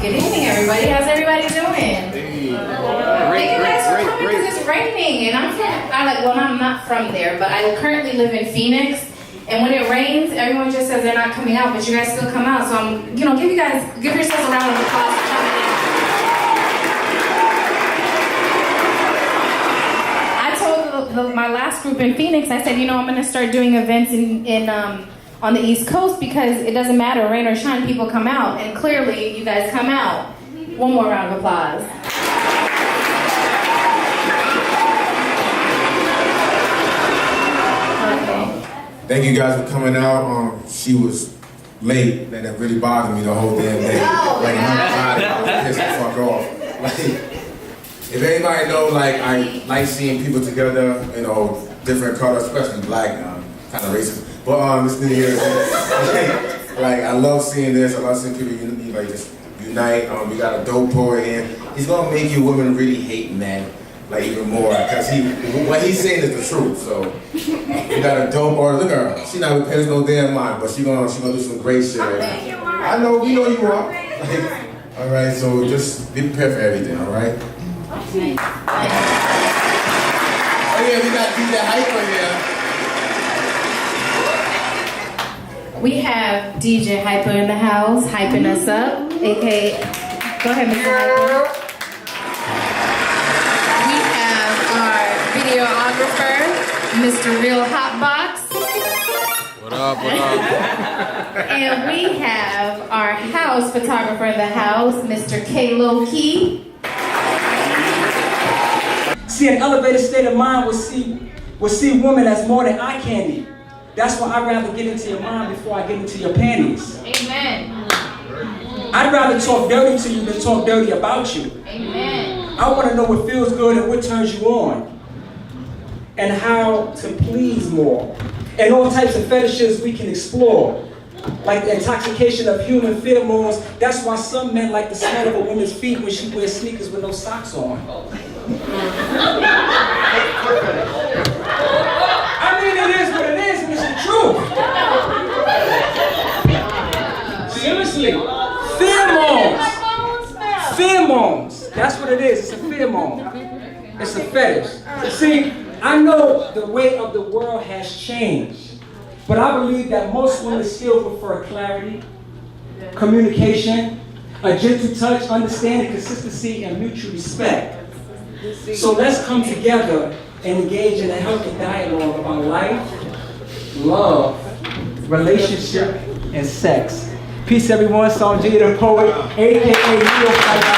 Good evening, everybody. How's everybody doing? Thank you guys for coming because it's raining, and I'm not from there, but I currently live in Phoenix. And when it rains, everyone just says they're not coming out, but you guys still come out. So I'm, give yourselves a round of applause for coming out. I told my last group in Phoenix, I said, I'm going to start doing events on the East Coast because it doesn't matter, rain or shine, people come out. And clearly, you guys come out. One more round of applause. Thank you guys for coming out. She was late, and that really bothered me the whole damn day. Like, I'm pissed the fuck off. Like, if anybody know, I like seeing people together, different colors, especially black, kind of racist. But this New Year's, I love seeing this. I love seeing people just unite. We got a dope poet in. He's gonna make you women really hate men. Even more, because what he's saying is the truth. So you got a dope artist. Look at her. She not paying no damn mind, but she gonna do some great shit. I know, we know you are. All right, so just be prepared for everything. All right. Oh yeah, we got DJ Hyper here. We have DJ Hyper in the house, hyping us up, aka. Go ahead, Mr. Hyper. Videographer, Mr. Real Hotbox. What up, what up? And we have our house photographer in the house, Mr. K. Low-Key. See, an elevated state of mind will see women as more than eye candy. That's why I'd rather get into your mind before I get into your panties. Amen. I'd rather talk dirty to you than talk dirty about you. Amen. I want to know what feels good and what turns you on. And how to please more. And all types of fetishes we can explore. Like the intoxication of human pheromones. That's why some men like the smell of a woman's feet when she wears sneakers with no socks on. I mean, it is what it is, and it's the truth. Seriously. Pheromones. Pheromones. That's what it is. It's a pheromone. It's a fetish. See, I know the way of the world has changed, but I believe that most women still prefer clarity, communication, a gentle touch, understanding, consistency, and mutual respect. So let's come together and engage in a healthy dialogue about life, love, relationship, and sex. Peace, everyone. Sultan the poet, aka Real Fight.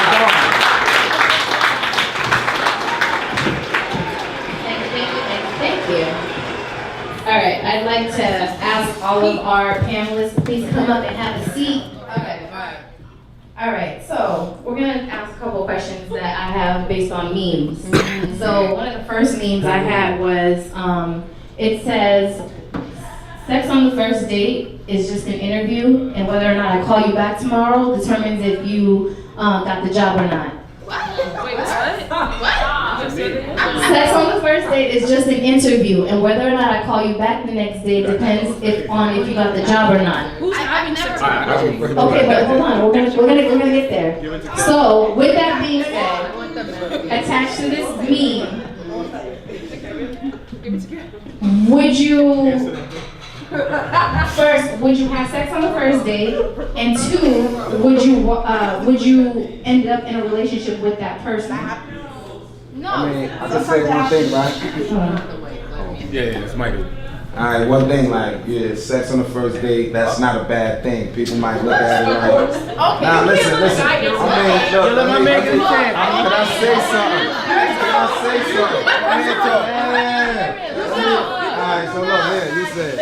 All right, I'd like to ask all of our panelists to please come up and have a seat. Okay, all right, so we're gonna ask a couple of questions that I have based on memes. So one of the first memes I had was, it says, sex on the first date is just an interview, and whether or not I call you back tomorrow determines if you got the job or not. What? Wait, what? Sex on the first date is just an interview, and whether or not I call you back the next day depends on if you got the job or not. Who's having sex? Okay, but hold on, we're gonna get there. So, with that being said, attached to this meme, would you have sex on the first date? And two, would you end up in a relationship with that person? I mean, I can say one thing, right? Yeah, it's Michael. Alright, one thing, sex on the first date, that's not a bad thing. People might look at it like, nah, listen. I mean, look, can I say something? Alright, so look, here, you said.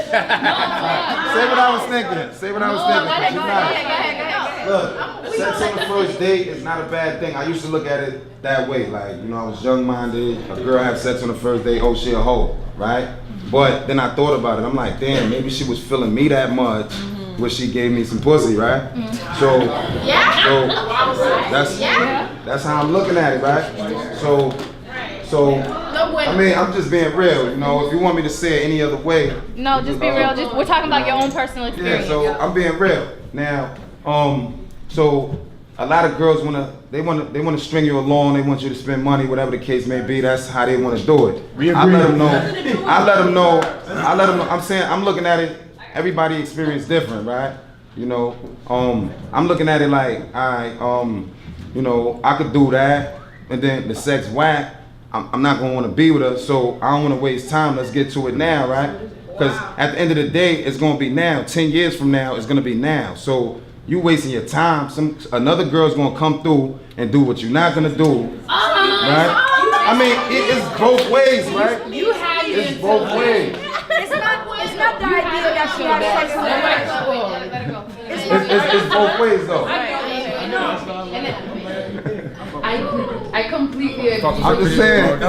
Say what I was thinking. Look, sex on the first date is not a bad thing. I used to look at it that way. I was young-minded. A girl had sex on the first date, oh, she a hoe, right? But then I thought about it. I'm like, damn, maybe she was feeling me that much where she gave me some pussy, right? So that's how I'm looking at it, right? So I mean, I'm just being real, if you want me to say it any other way. No, just be real. We're talking about your own personal experience. Yeah, so I'm being real. Now, so a lot of girls wanna string you along. They want you to spend money, whatever the case may be. That's how they want to do it. I let them know. I'm saying, I'm looking at it. Everybody experience different, right? You know, I'm looking at it like, you know, I could do that, and then the sex whack. I'm not gonna want to be with her, so I don't want to waste time. Let's get to it now, right? Because at the end of the day, it's gonna be now. 10 years from now, it's gonna be now. So you wasting your time. Another girl's gonna come through and do what you're not gonna do, right? I mean, it's both ways, right? It's both ways. It's not the idea that she has sex with It's both ways, though. I completely agree. I'm just saying.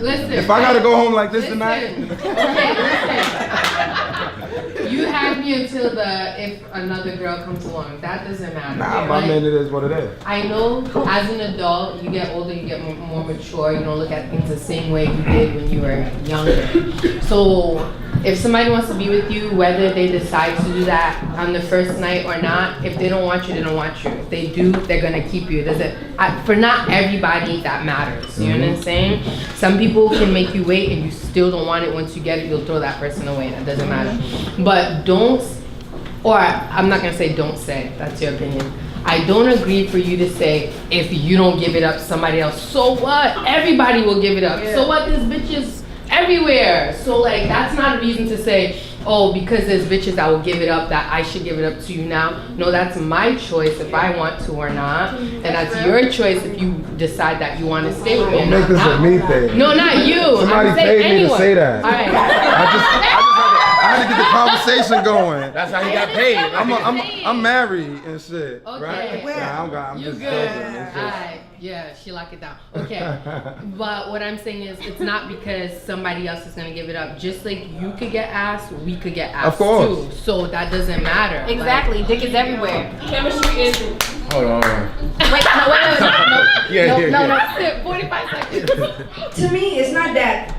Listen. If I gotta go home like this tonight. Okay, listen. You have me until if another girl comes along. That doesn't matter. Nah, my man, it is what it is. I know as an adult, you get older, you get more mature, you don't look at things the same way you did when you were younger. So if somebody wants to be with you, whether they decide to do that on the first night or not, if they don't want you, they don't want you. If they do, they're gonna keep you. For not everybody, that matters. You know what I'm saying? Some people can make you wait and you still don't want it. Once you get it, you'll throw that person away. That doesn't matter. But I'm not gonna say don't say, that's your opinion. I don't agree for you to say, if you don't give it up, somebody else. So what? Everybody will give it up. Yeah. So what? This bitch is everywhere. So like, that's not a reason to say, oh, because there's bitches that will give it up, that I should give it up to you now. No, that's my choice if I want to or not. And that's your choice if you decide that you want to stay with me or Don't make this a me thing. No, not you. Somebody paid me to say that. All right. I had to get the conversation going. That's how he got paid. I'm married and shit, Okay. right? Nah, I'm just good. joking. Alright, yeah, she lock it down. Okay, but what I'm saying is, it's not because somebody else is gonna give it up. Just like you could get asked, we could get asked too. So that doesn't matter. Exactly, dick is everywhere. Chemistry is. Hold on. Wait. No. That's it. 45 seconds. To me, it's not that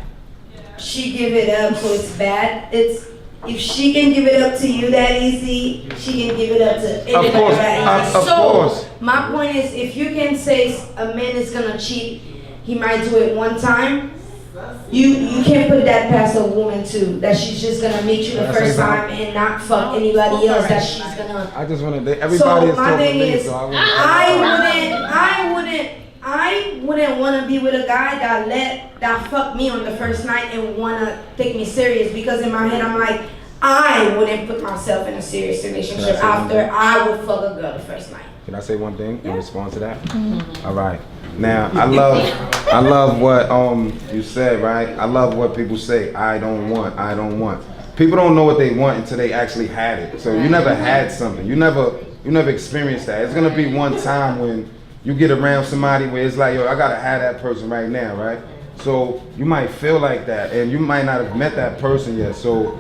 she give it up, so it's bad. It's if she can give it up to you that easy, she can give it up to anybody that easy. Of course. My point is, if you can say a man is gonna cheat, he might do it one time. You can't put that past a woman too. That she's just gonna meet you the first time and not fuck anybody else. That she's gonna. I just want to. Everybody is talking to me, so I wouldn't want to be with a guy that fucked me on the first night and want to take me serious, because in my head I'm like, I wouldn't put myself in a serious relationship after I would fuck a girl the first night. Can I say one thing in response to that? All right. Now I love what you said, right? I love what people say. I don't want. People don't know what they want until they actually had it. So you never had something. You never experienced that. It's gonna be one time when you get around somebody where it's like, yo, I gotta have that person right now, right? So you might feel like that, and you might not have met that person yet. So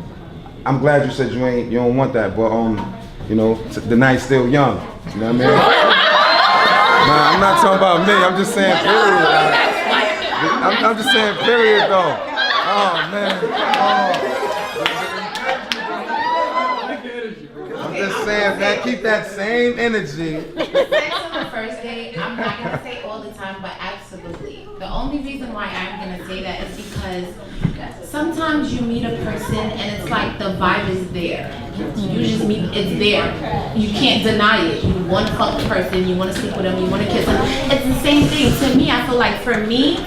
I'm glad you said you don't want that, but you know, the night's still young. You know what I mean? Nah, I'm not talking about me. I'm just saying period. I'm just saying period though. Oh man. I'm just saying, man, keep that same energy. Sex on the first date, I'm not gonna say all the time, but absolutely. The only reason why I'm gonna say that is because sometimes you meet a person and it's like the vibe is there. You just meet, it's there. You can't deny it. You want to fuck the person, you want to sleep with them, you want to kiss them. It's the same thing. To me, I feel like for me,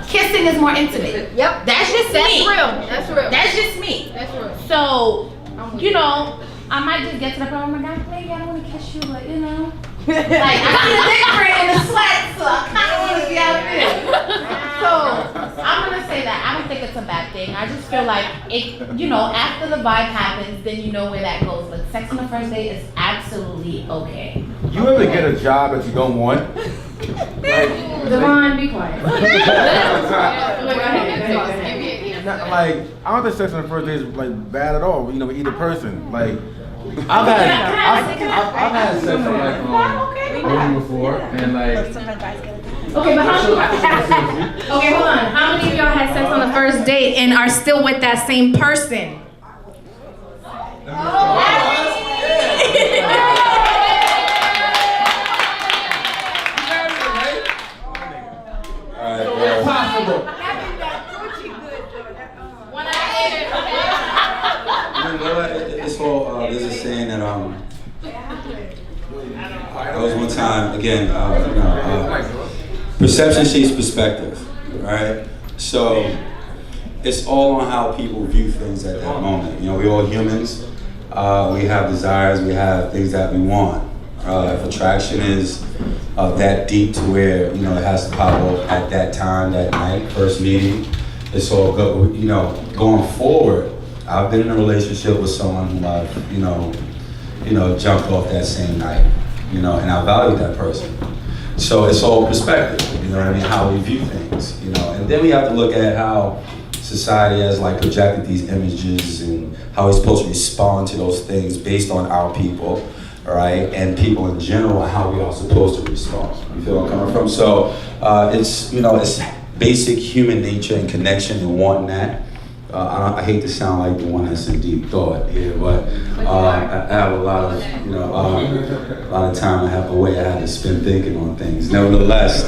kissing is more intimate. Yep. That's just me. That's real. That's just me. That's real. So, you know, I might just get to the point where I'm like, maybe I don't want to kiss you, but you know. Like, I see the dick print in the sweat, so I kind of want to see how it feels. So, I'm going to say that. I don't think it's a bad thing. I just feel like, you know, after the vibe happens, then you know where that goes. But sex on the first date is absolutely okay. You ever get a job that you don't want? Devon, be quiet. Like, I don't think sex on the first date is like bad at all. You know, with either person. Like, I've had sex with like women before, and like. Okay, but hold on. How many of y'all had sex on the first date and are still with that same person? again, perception shapes perspective, right? So it's all on how people view things at that moment. You know, we're all humans. We have desires. We have things that we want. If attraction is that deep to where, you know, it has to pop up at that time, that night, first meeting, it's all good. You know, going forward, I've been in a relationship with someone who I've, you know, jumped off that same night, you know, and I value that person. So it's all perspective, you know what I mean, how we view things, you know, and then we have to look at how society has like projected these images and how we're supposed to respond to those things based on our people, right, and people in general, how we are supposed to respond. You feel where I'm coming from? So it's, you know, it's basic human nature and connection and wanting that. I hate to sound like the one that's in deep thought here, but I have a lot of, you know, a lot of time I have to spend thinking on things. Nevertheless,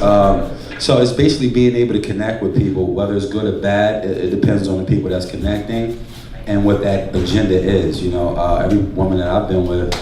so it's basically being able to connect with people, whether it's good or bad. It depends on the people that's connecting and what that agenda is. You know, every woman that I've been with,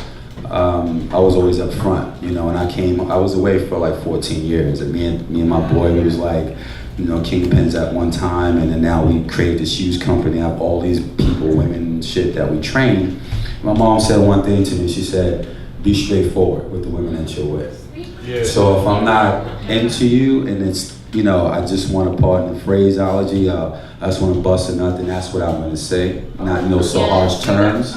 I was always up front, you know, and I was away for like 14 years, and me and my boy, we was like, you know, kingpins at one time, and then now we create this huge company. I have all these people, women, shit that we train. My mom said one thing to me. She said, "Be straightforward with the women that you're with." Yeah. So if I'm not into you, and it's, you know, I just want to pardon the phraseology, I just want to bust a nut, and that's what I'm going to say. Not no so harsh terms,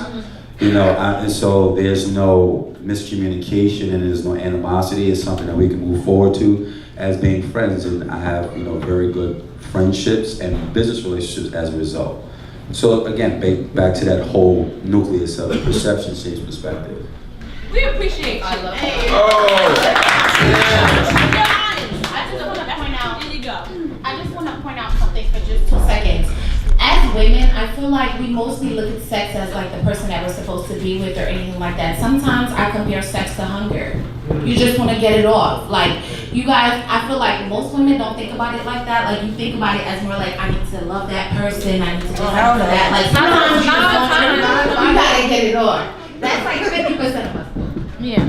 you know. And so there's no miscommunication and there's no animosity. It's something that we can move forward to as being friends, and I have, you know, very good friendships and business relationships as a result. So again, back to that whole nucleus of perception shapes perspective. We appreciate you. I love it. I just want to point out something for just 2 seconds. As women, I feel like we mostly look at sex as like the person that we're supposed to be with or anything like that. Sometimes I compare sex to hunger. You just want to get it off. Like, you guys, I feel like most women don't think about it like that. Like, you think about it as more like, I need to love that person, I need to do that. Like, sometimes you gotta get it off. That's like 50% of us. Yeah.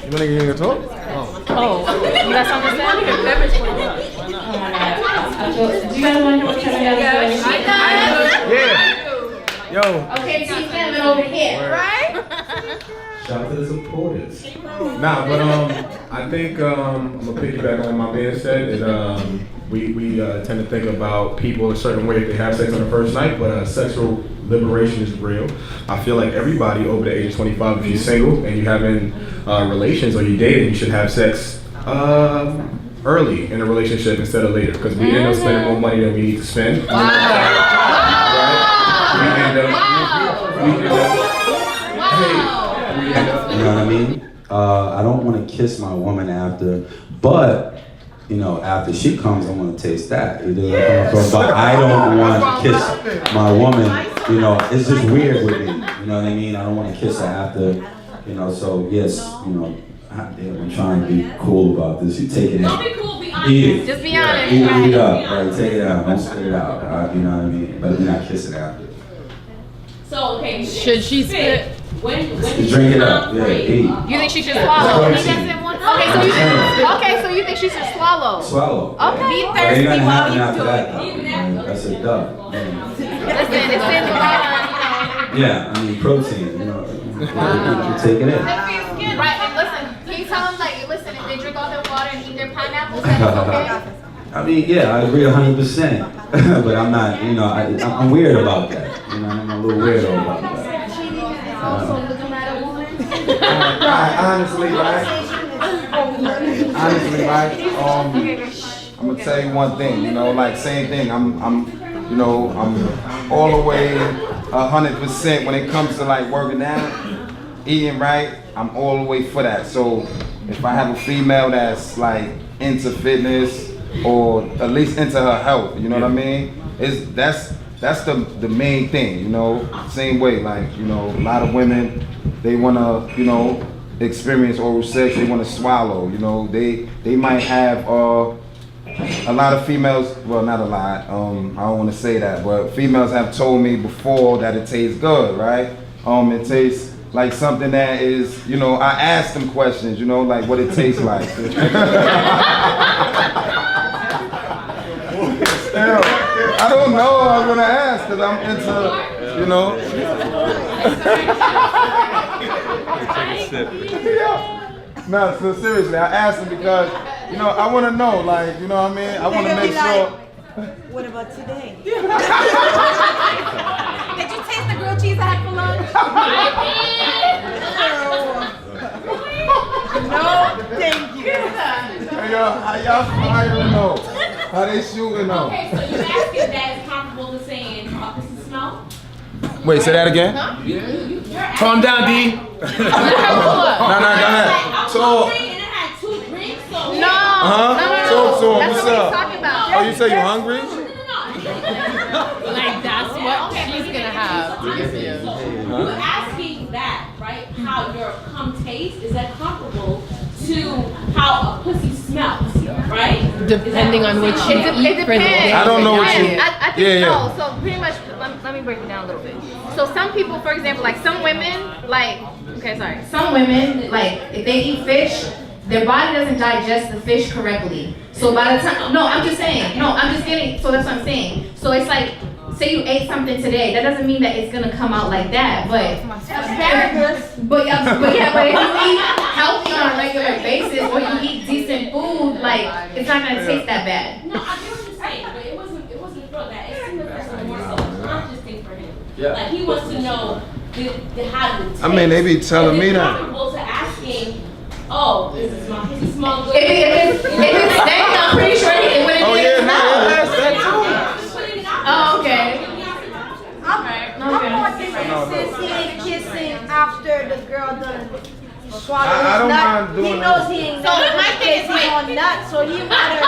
You wanna get in your talk? Oh, you got something to say? Oh my God. Do you guys want to hear what Trinidad is doing? Yeah. Yo. Okay, Team Femin over here. Right? Shout out to the supporters. Nah, but I think I'm gonna piggyback on my man said that we tend to think about people a certain way if they have sex on the first night, but sexual liberation is real. I feel like everybody over the age of 25, if you're single and you're having relations or you're dating, you should have sex early in a relationship instead of later, because we end up spending more money than we need to spend. Wow. Right? We end up. You know what I mean? I don't want to kiss my woman after, but, you know, after she comes, I want to taste that. You know where I'm coming from? But I don't want to kiss my woman. You know, it's just weird with me. You know what I mean? I don't want to kiss her after, you know. So yes, you know, I'm trying to be cool about this. You take it in. Don't be cool, be honest. Eat it. Just be honest. Eat it up. Right, take it out. Don't spit it out. You know what I mean? But we're not kissing after. So, okay. Should she spit? When Drink it up. Yeah, eat. You think she should swallow? He doesn't want to. Okay, so you think she should swallow? Swallow. Okay. Be But ain't thirsty nothing while happening you after do that, it. though. That's a dub. Listen, it's in the Yeah, I mean protein. You know, you take it in. Right, and listen, can you tell them, like, listen, if they drink all their water and eat their pineapples, then it's okay? I mean, yeah, I agree 100%. But I'm not, you know, I'm weird about that. You know, I'm a little weirdo about that. Honestly, right? I'm gonna tell you one thing. You know, like same thing. I'm all the way 100% when it comes to like working out, eating right. I'm all the way for that. So if I have a female that's like into fitness or at least into her health, you know what I mean? That's the main thing. You know, same way. Like, you know, a lot of women, they wanna, you know, experience oral sex. They wanna swallow. You know, they might have a lot of females. Well, not a lot. I don't want to say that, but females have told me before that it tastes good, right? It tastes like something that is, you know, I ask them questions, you know, like what it tastes like. Still, I don't know what I'm gonna ask because I'm into, you know. No, so seriously, I asked them because, you know, I want to know, like, you know what I mean? I want to make sure. What about today? Did you taste the grilled cheese I had for lunch? No, thank you. Hey, yo, how y'all firing though? How they shooting though? Okay, so you asking that is comparable to saying, oh, this is smell? Wait, say that again? Calm down, D. No, go ahead. So, And it had 2 drinks, so. No. So, That's what's not what he's up? talking about. Oh, you say you hungry? Like that's what she's gonna have to give you. So you asking that, right? How your cum tastes, is that comparable to how a pussy smells, right? Depending on what you eat for the day. I don't know what you. I think Yeah, no. So pretty much, let me break it down a little bit. So some people, for example, like some women, like Some women, like, if they eat fish, their body doesn't digest the fish correctly. So by the time, so that's what I'm saying. So it's like, say you ate something today, that doesn't mean that it's gonna come out like that, but Asparagus. but if you eat healthy on a regular basis or you eat decent food, like, it's not gonna taste that bad. No, I get what you're saying, but it wasn't for that. It seemed like it was more so a conscious thing for him. Like he wants to know the how to taste. I mean, they be telling me It's that. comparable to asking, oh, is it smell good? If it's steak, I'm pretty sure it wouldn't Oh be yeah, in his no, mouth. that's that too. Oh, okay. I'm more thinking since he ain't kissing after the girl done swallow I his don't nut. mind doing He that. knows he ain't So my thing is, he's on nut, so he wanna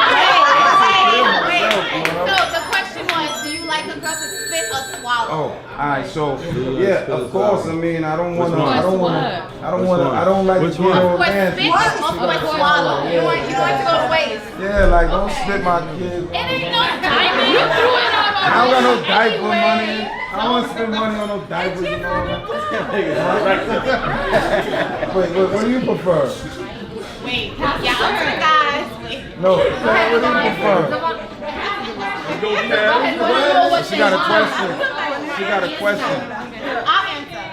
wait. So the question was, do you like a girl to spit or swallow? Oh, alright, so yeah, of course. I mean, I don't like Which to get all Or spit nasty. or swallow? You want to go to waste. Yeah, like don't spit my kid. It ain't no diamond. You threw it on I don't got no diaper money. I don't want to spend money on no diapers and all that. Wait, what do you prefer? Wait, yeah, I'm to the guys. No, what do you prefer? She got a question. She got a question. I'll answer.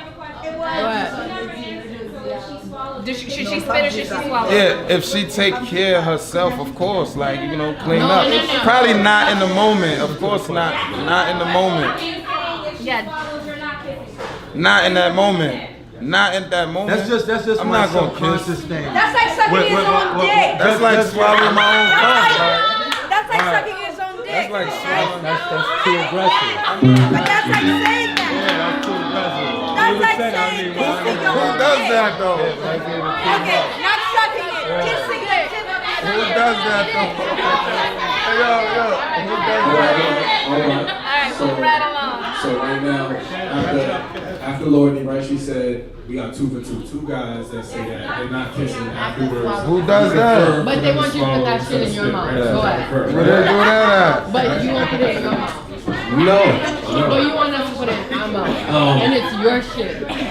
Should she spit or should she swallow? Yeah, if she take care of herself, of course, like, you know, clean up. Probably not in the moment. Of course not. Not in the moment. Yeah. Not in that moment. Not in that moment. That's just I'm my not gonna subconscious kiss. thing. That's like sucking his own dick. That's like swallowing my own thoughts. That's like sucking his own dick. That's like swallowing. That's too aggressive. But that's like saying that. That's too aggressive. That's like saying kissing your Who own does dick. that though? Okay, not sucking it, kissing it. Who does that though? Hey, yo, who does that? Alright, move right along. So right now, after Lordy, right, she said we got 2 for 2. 2 guys that say that they're not kissing afterwards. Who does that? But they want you to put that shit in your mouth. Go ahead. Where they do that at? But you want to put it in your mouth. No. But you want them to put it in our mouth. And it's your shit. Okay.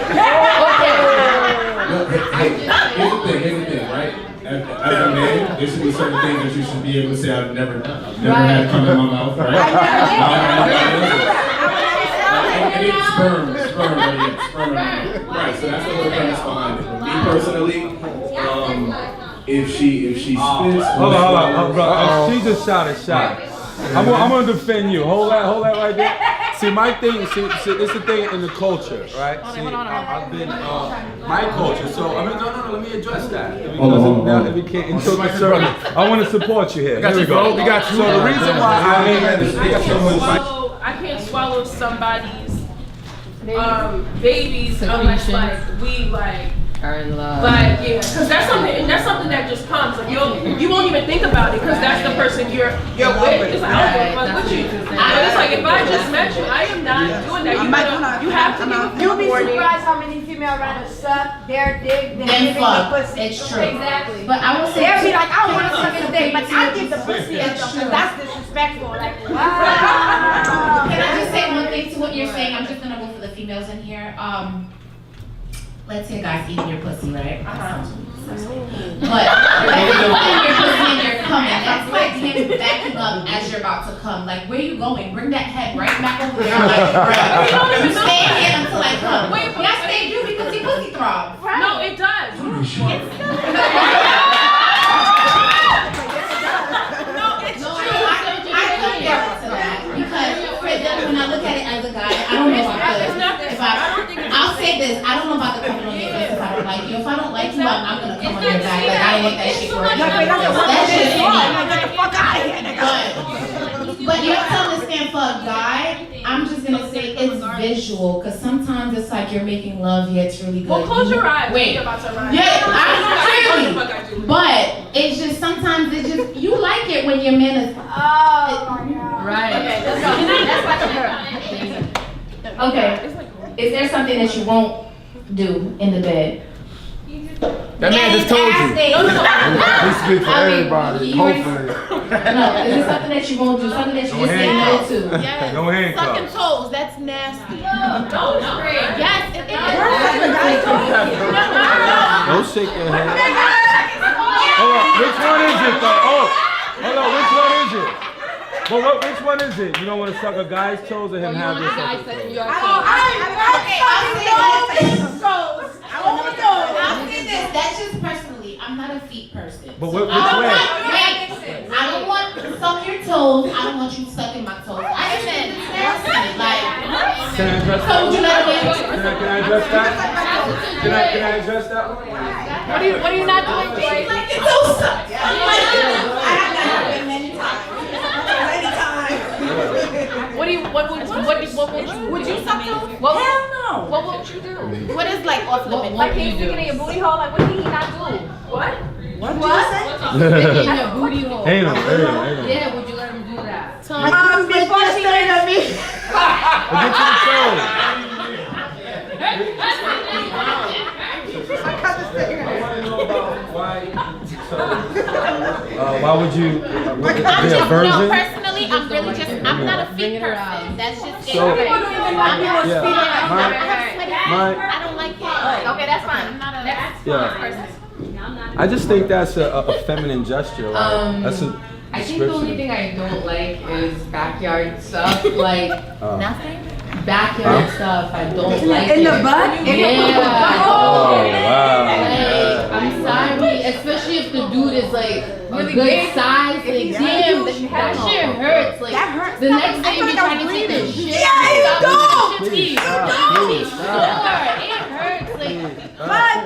Here's the thing, right? As a man, there should be certain things that you should be able to say, I've never had come in my mouth, right? And it's sperm, right? Right, so that's the whole premise behind it. But me personally, if she spits, Hold on, bro. She just shot a shot. I'm gonna defend you. Hold that right there. See, my thing, it's the thing in the culture, right? See, I've been my culture. So I mean, no. Let me address that. Because now if we can't insult the circle, I want to support you here. Here we go. We got you. So the reason why I can't swallow somebody's babies unless like we like are in love. like yeah, because that's something that just comes like you won't even think about it because that's the person you're with. It's like I don't give a fuck with you. But it's like if I just met you, I am not doing that. You have to give a You'll be warning. surprised how many female runners suck their dick than Then giving the fuck. pussy. It's true. Exactly. But I will say, They'll be like, I want to suck his dick, but I give the pussy and stuff. That's disrespectful. Like, wow. Can I just say one thing to what you're saying? I'm just gonna go for the females in here. let's say a guy's eating your pussy, right? But if he's eating your pussy and you're coming, that's like him backing up as you're about to come. Like, where you going? Bring that head right back over there. Like, bro, you stay here until I come. Wait, I stayed you because your pussy throb. No, it does. When I look at it as a guy, I don't know about I'll say this, I don't know about the coming on your face if I don't like you. If I don't like you, I'm gonna come on your back. Like, I don't want that shit working. That's just me. Get the fuck out of here, nigga. But you have to understand, for a guy, I'm just gonna say it's visual, because sometimes it's like you're making love, yeah, it's really good. Well, close your eyes. Wait. Yeah, clearly. But it's just, sometimes it's just, you like it when your man is, right. Okay. Is there something that you won't do in the bed? That man just told you. He speaks for everybody, hopefully. No, is there something that you won't do? Something that you just say no to? No handcuffs. Sucking toes, that's nasty. Yes, it is. Don't shake your head. Hold on, which one is it though? Oh, hold on, which one is it? Well, which one is it? You don't want to suck a guy's toes or him have your toes? I'll say this, that's just personally. I'm not a feet person. But which way? I don't want to suck your toes. I don't want you sucking my toes. I just think it's nasty. Like, Can I address so that? would you let me? Can I address that? Can I address that one? What are you not doing? Like, it's so sucked. Would you suck toes? Hell no. What would you do? What is like off limits? Like he's sticking in your booty hole, like what did he not do? What? In your booty hole. Ain't no. Yeah, would you let him do that? Before she stared at me. Get to the toes. Why would you? No, personally, I'm not a feet person. That's just it. I don't like it. Okay, that's fine. I'm not a person. I just think that's a feminine gesture. Like, that's a I think the only thing I don't like is backyard stuff. Like Nothing? backyard stuff. I don't like In it. the butt? Yeah. Oh, wow. Like, I'm sorry, especially if the dude is like a Really good big? size. Like, damn, that shit hurts. Like, That hurts. the next day you be trying to take a shit. Yeah, you don't. It hurts. Like,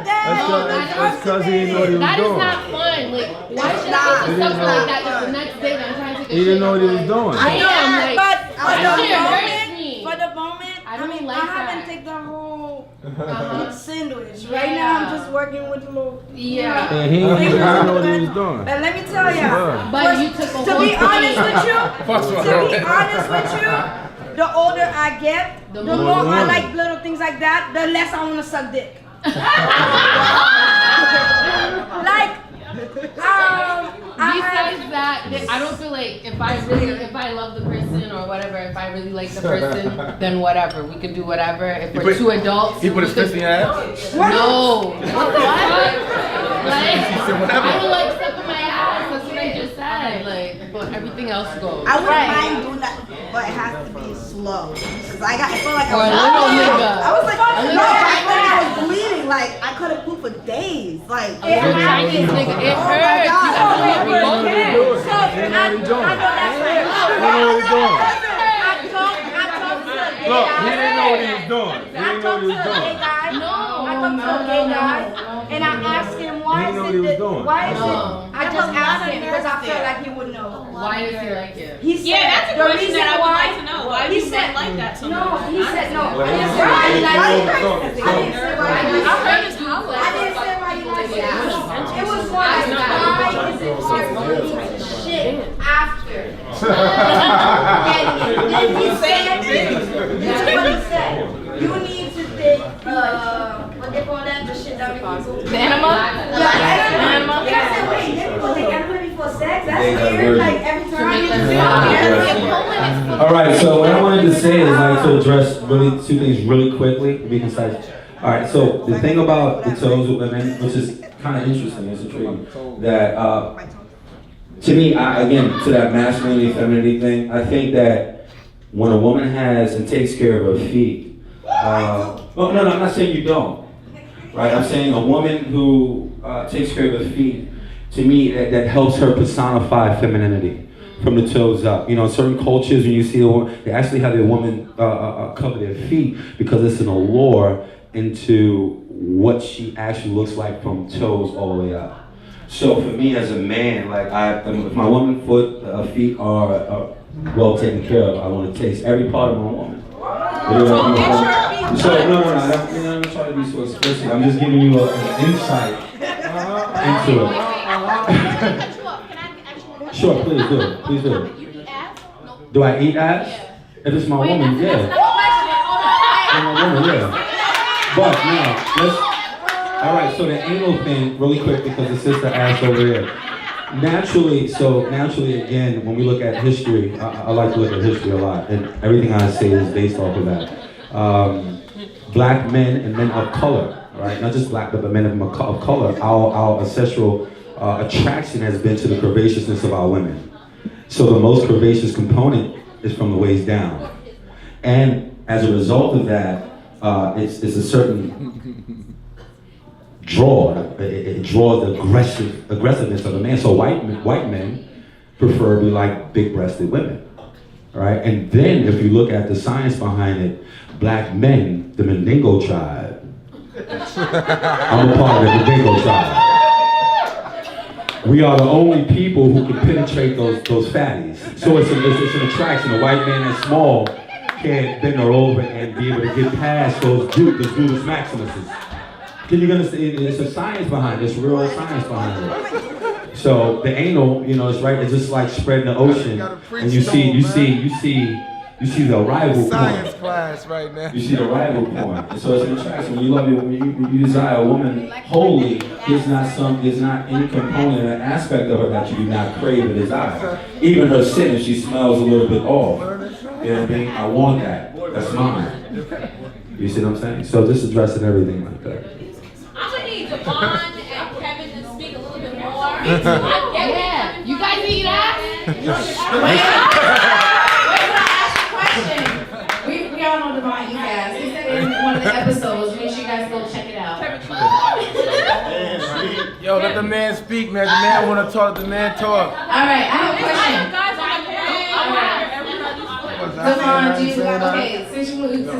That's because he didn't know what he was that is doing. not fun. Like, why should I take something like that if the next day I'm trying to take a shit? He didn't know what he was doing. I am, like, But that shit hurts me. for the moment, I don't like I haven't that. taken the whole Uh-huh. sandwich. Right now, I'm just working with the little. Yeah. And he didn't know what he was doing. But let me tell ya, But you took a to whole be honest thing. with you, the older I get, the more I like little things like that, the less I want to suck dick. Besides that, I don't feel like if I love the person or whatever, if I really like the person, then whatever, we could do whatever. If we're two adults, He put his fist in your ass? no. What the fuck? Like, I don't like stuff in my ass. That's what I just said. Like, but everything else goes. I wouldn't mind doing that, but it has to be slow. Cause I feel like Or a little nigga. I was like, A little no, I nigga. felt like I was bleeding. Like I couldn't poop for days. Like A little Chinese nigga, it hurts. You gotta do it. He didn't know what he was doing. He didn't know what he was doing. Look, he didn't know what he was doing. He didn't know what he was doing. I talked to a gay guy, and I asked him why He is didn't know what it he was that, doing. why is No. it? I just asked him because I felt like he would know. Why does he like it? He said Yeah, that's a the question reason that I would why. like to know. Why he you said like that so no. much? He said no. Well, I didn't he say why he didn't liked know it. what he was I doing. didn't say why he liked it. I heard it's how I didn't say why he liked it. It was more like why is it hard for me to shit after getting it? Then he said this is what he said. You need to take what they call that, the shit that we people. The enema? Yeah, enema. Yeah, I said, wait, then people take enema before sex? That's weird. Like every time. All right, so what I wanted to say is like to address really two things really quickly. Besides, All right, so the thing about the toes with women, which is kind of interesting, it's intriguing, that to me, again, to that masculinity, femininity thing, I think that when a woman has and takes care of her feet, well, no, I'm not saying you don't, right? I'm saying a woman who takes care of her feet, to me, that helps her personify femininity from the toes up. You know, in certain cultures, when you see a woman, they actually have their woman cover their feet because it's an allure into what she actually looks like from toes all the way up. So for me as a man, like if my woman feet are well taken care of, I want to taste every part of my woman. You know what I mean? So no, I'm not trying to be so explicit. I'm just giving you an insight into it. Sure, please do it. Please do it. Do I eat ass? If it's my woman, yeah. If my woman, yeah. But now, all right, so the anal thing, really quick, because the sister asked over there. Naturally, again, when we look at history, I like to look at history a lot, and everything I say is based off of that. Black men and men of color, right? Not just black, but the men of color, our ancestral attraction has been to the curvaceousness of our women. So the most curvaceous component is from the waist down. And as a result of that, it's a certain draw. It draws the aggressiveness of a man. So white men preferably like big-breasted women, right? And then if you look at the science behind it, black men, the Mandingo tribe. I'm a part of the Mandingo tribe. We are the only people who can penetrate those fatties. So it's an attraction. A white man that's small can't bend her over and be able to get past those Gluteus maximuses. Can you understand? It's a science behind it. It's real science behind it. So the anal, it's right. It's just like spreading the ocean, and you see the rival Science porn. class right now. You see the rival porn. And so it's an attraction. When you love it, when you desire a woman wholly, there's not any component or aspect of her that you do not crave or desire. Even her sin, if she smells a little bit off. You know what I mean? I want that. That's mine. You see what I'm saying? So just addressing everything like that. I'm gonna need Devon and Kevin to speak a little bit more. Yeah. You guys eat ass? We all know Devon eat ass. He said in one of the episodes. Make sure you guys go check it out. Yo, let the man speak, man. The man want to talk. The man talk. All right, I have a question. Devon, since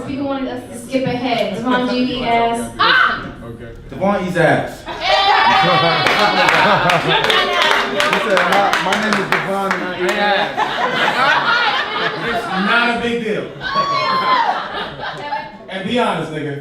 people wanted us to skip ahead, Devon, do you eat ass? Okay. Devon eats ass. He said, my name is Devon and I eat ass. It's not a big deal. And be honest, nigga.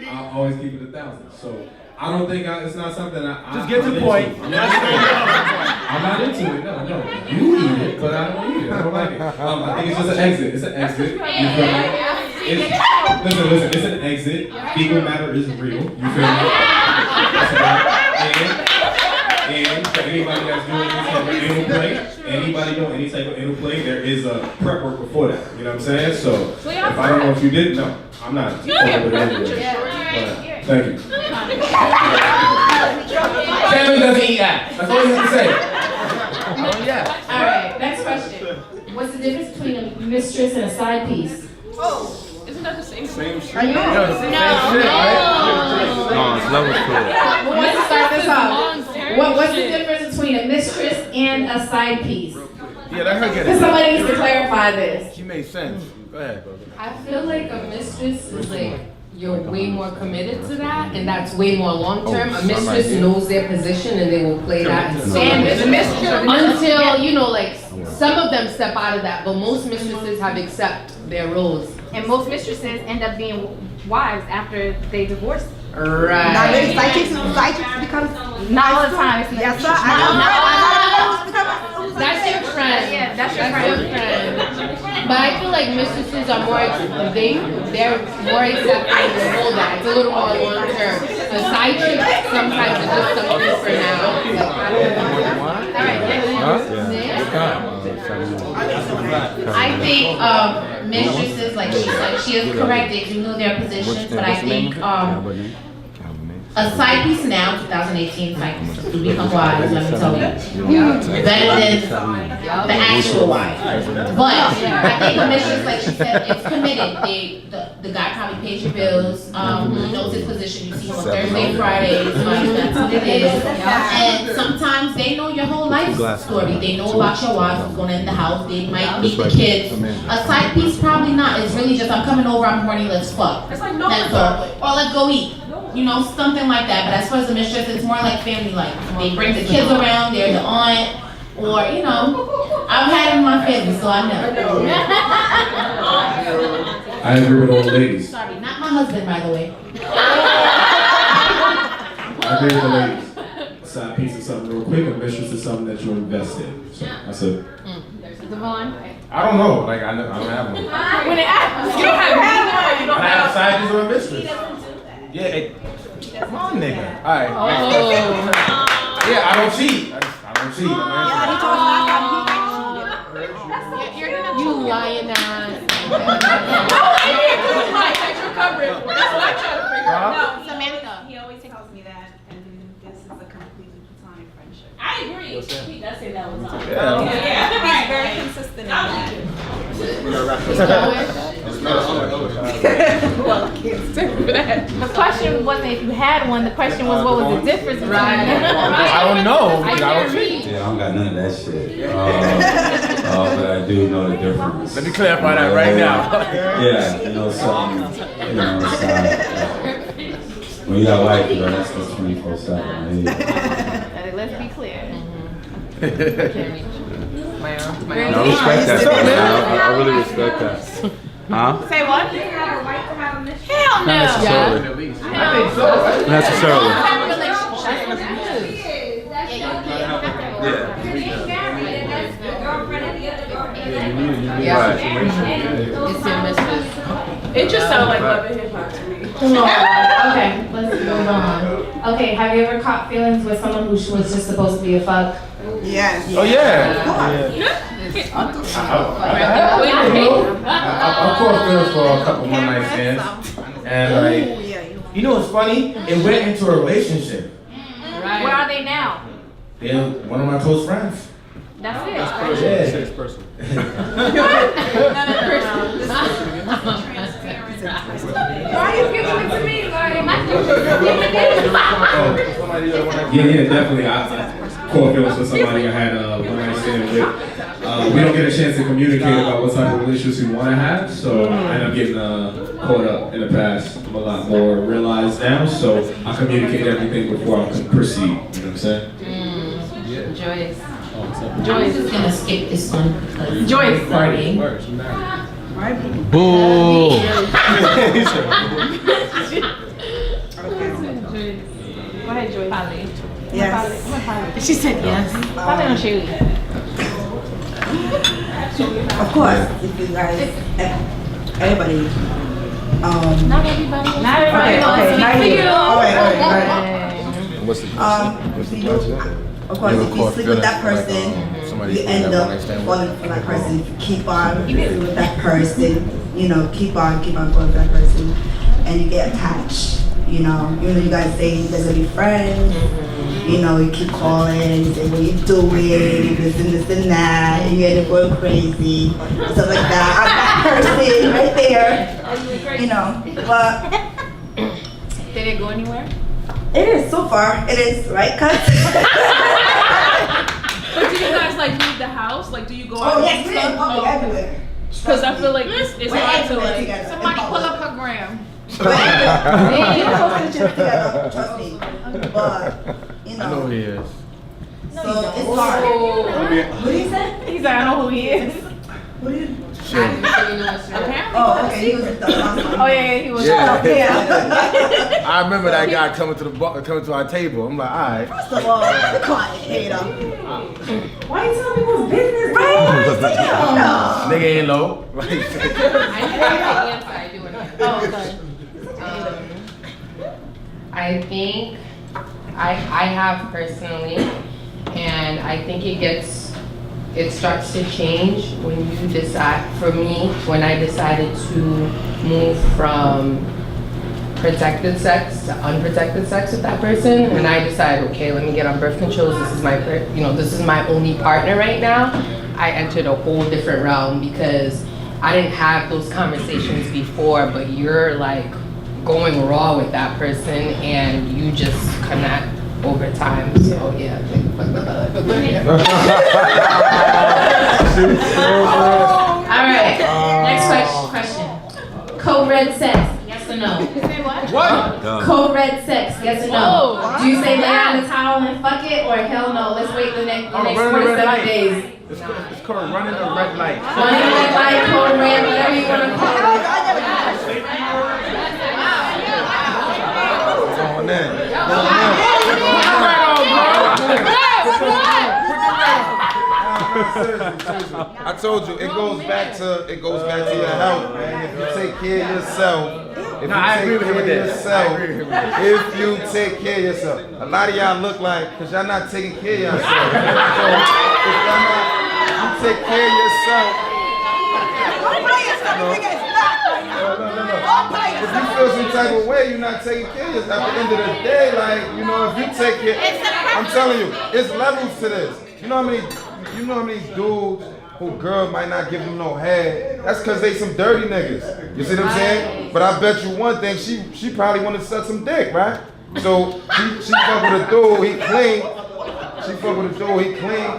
I'll always keep it 1,000. So I don't think it's not something Just get to the point. I'm not into it. No. You eat it, but I don't eat it. I don't like it. I think it's just an exit. It's an exit. You feel me? Listen. It's an exit. Fecal matter is real. You feel me? And for anybody that's doing any type of anal play, there is a prep work before that. You know what I'm saying? So if I don't know if you didn't know, I'm not over the end of this. Thank you. Kevin doesn't eat ass. That's all you have to say. Oh yeah. All right. Next question. What's the difference between a mistress and a side piece? Oh, isn't that the same thing? Same shit. I know. No, it's the same shit, right? No, it's level cool. Let's start this off. What's the difference between a mistress and a side piece? Yeah, let her get it. Because somebody needs to clarify this. She made sense. Go ahead, brother. I feel like a mistress is like you're way more committed to that, and that's way more long term. A mistress knows their position, and they will play that. And the mistress until like some of them step out of that, but most mistresses have accepted their roles. And most mistresses end up being wives after they divorce. Right. Not really. Side chicks becomes Not all the time. Yes, sir. That's your friend. Yeah, that's your friend. But I feel like mistresses are more, they're more accepting to hold that. It's a little more long term. A side chick sometimes is just something for now. All right, I think mistresses, like she said, she is correct. They do know their positions, but I think a side piece now, 2018, side piece to become wise. Let me tell you, better than the actual wife. But I think a mistress, like she said, it's committed. The guy probably pays your bills. He knows his position. You see him on Thursday, Fridays. That's what it is. And sometimes they know your whole life story. They know about your wife, what's going on in the house. They might meet the kids. A side piece, probably not. It's really just, I'm coming over, I'm horny, let's fuck. That's all. Or let's go eat. You know, something like that. But as far as the mistress, it's more like family life. They bring the kids around, they're the aunt, or, you know, I've had it in my family, so I know. I agree with all the ladies. Sorry, not my husband, by the way. I agree with the ladies. A side piece is something real quick, a mistress is something that you invest in. So that's it. Devon? I don't know. Like, I don't have one. You don't have one. You don't I have a have side piece or a mistress. Yeah, come on, nigga. All right. Yeah, I don't cheat. I don't cheat. You lying ass. That's what I'm trying to figure out. No, Samantha. He always tells me that, and this is a completely platonic friendship. I agree. He does say that all the time. He's very consistent in that. The question wasn't if you had one. The question was what was the difference between them. I don't know. I don't cheat. Yeah, I don't got none of that shit. But I do know the difference. Let me clarify that right now. Yeah, you know something. You know, when you got wife, you know, that's 24/7. Let's be clear. I respect that. I really respect that. Huh? Say what? Hell no. Necessarily. I think so. Necessarily. It's your mistress. It just sounds like love and hip hop to me. Okay, let's move on. Okay, have you ever caught feelings with someone who was just supposed to be a fuck? Yes. Oh, yeah. I caught feelings for a couple one night stands. And, like, you know what's funny? It went into a relationship. Right. Where are they now? They're one of my close friends. That's it. Yeah. It's personal. Why are you giving it to me? Yeah, definitely. I caught feelings for somebody I had a one night stand with. We don't get a chance to communicate about what type of relationships we want to have, so I end up getting caught up in the past. I'm a lot more realized now, so I communicate everything before I can proceed. You know what I'm saying? Joyce. Joyce is gonna skip this one. Joyce. Partying. Boo. Go ahead, Joyce. Polly. Yes. She said yes. Polly don't shoot. Of course, if you guys, everybody. Not everybody. Not everybody. Okay. All right. What's the Of course, if you sleep with that person, you end up falling for that person. If you keep on with that person, you know, keep on going with that person, and you get attached. You know, even though you guys say you guys gonna be friends, you know, you keep calling, you say what you doing, this and that, and you end up going crazy, stuff like that. I'm that person right there, you know. But did it go anywhere? it is so far. It is, right, cuz? But do you guys like leave the house? Like, do you go out? Oh yes, we in public everywhere. Because I feel like it's hard to like. Somebody pull up her gram. You post pictures together, trust me. But you I know know, who he is. so it's hard. What do you say? He's like, I know who he is. What do you? Shit. Oh, okay. He was the Oh yeah, he was. Yeah. Yeah. I remember that guy coming to our table. I'm like, all right. First of all, the quiet hater. Why you telling people's business? Right? Damn. Nigga ain't low. I do I think I have personally, and I think it starts to change when you decide, for me, when I decided to move from protected sex to unprotected sex with that person, and I decided, okay, let me get on birth controls, this is my only partner right now, I entered a whole different realm because I didn't have those conversations before, but you're like going raw with that person and you just connect over time. So yeah, All right, next question. Co-red sex, yes or no? What? Co-red sex, yes or no? Do you say lay on the towel and fuck it, or hell no, let's wait the next 47 days? It's called running a red light. Running a red light, code red, whatever you want to call it. Going in. I told you, it goes back to your health, man. If you take care of yourself, if you take care of yourself, a lot of y'all look like, cause y'all not taking care of yourself. So if y'all not, you take care of yourself. If you feel some type of way, you're not taking care of yourself. At the end of the day, like, you know, if you take care, I'm telling you, it's levels to this. You know how many dudes who girl might not give them no head? That's because they some dirty niggas. You see what I'm saying? But I bet you one thing, she probably want to suck some dick, right? So she fuck with a dude, he clean. She fuck with a dude, he clean.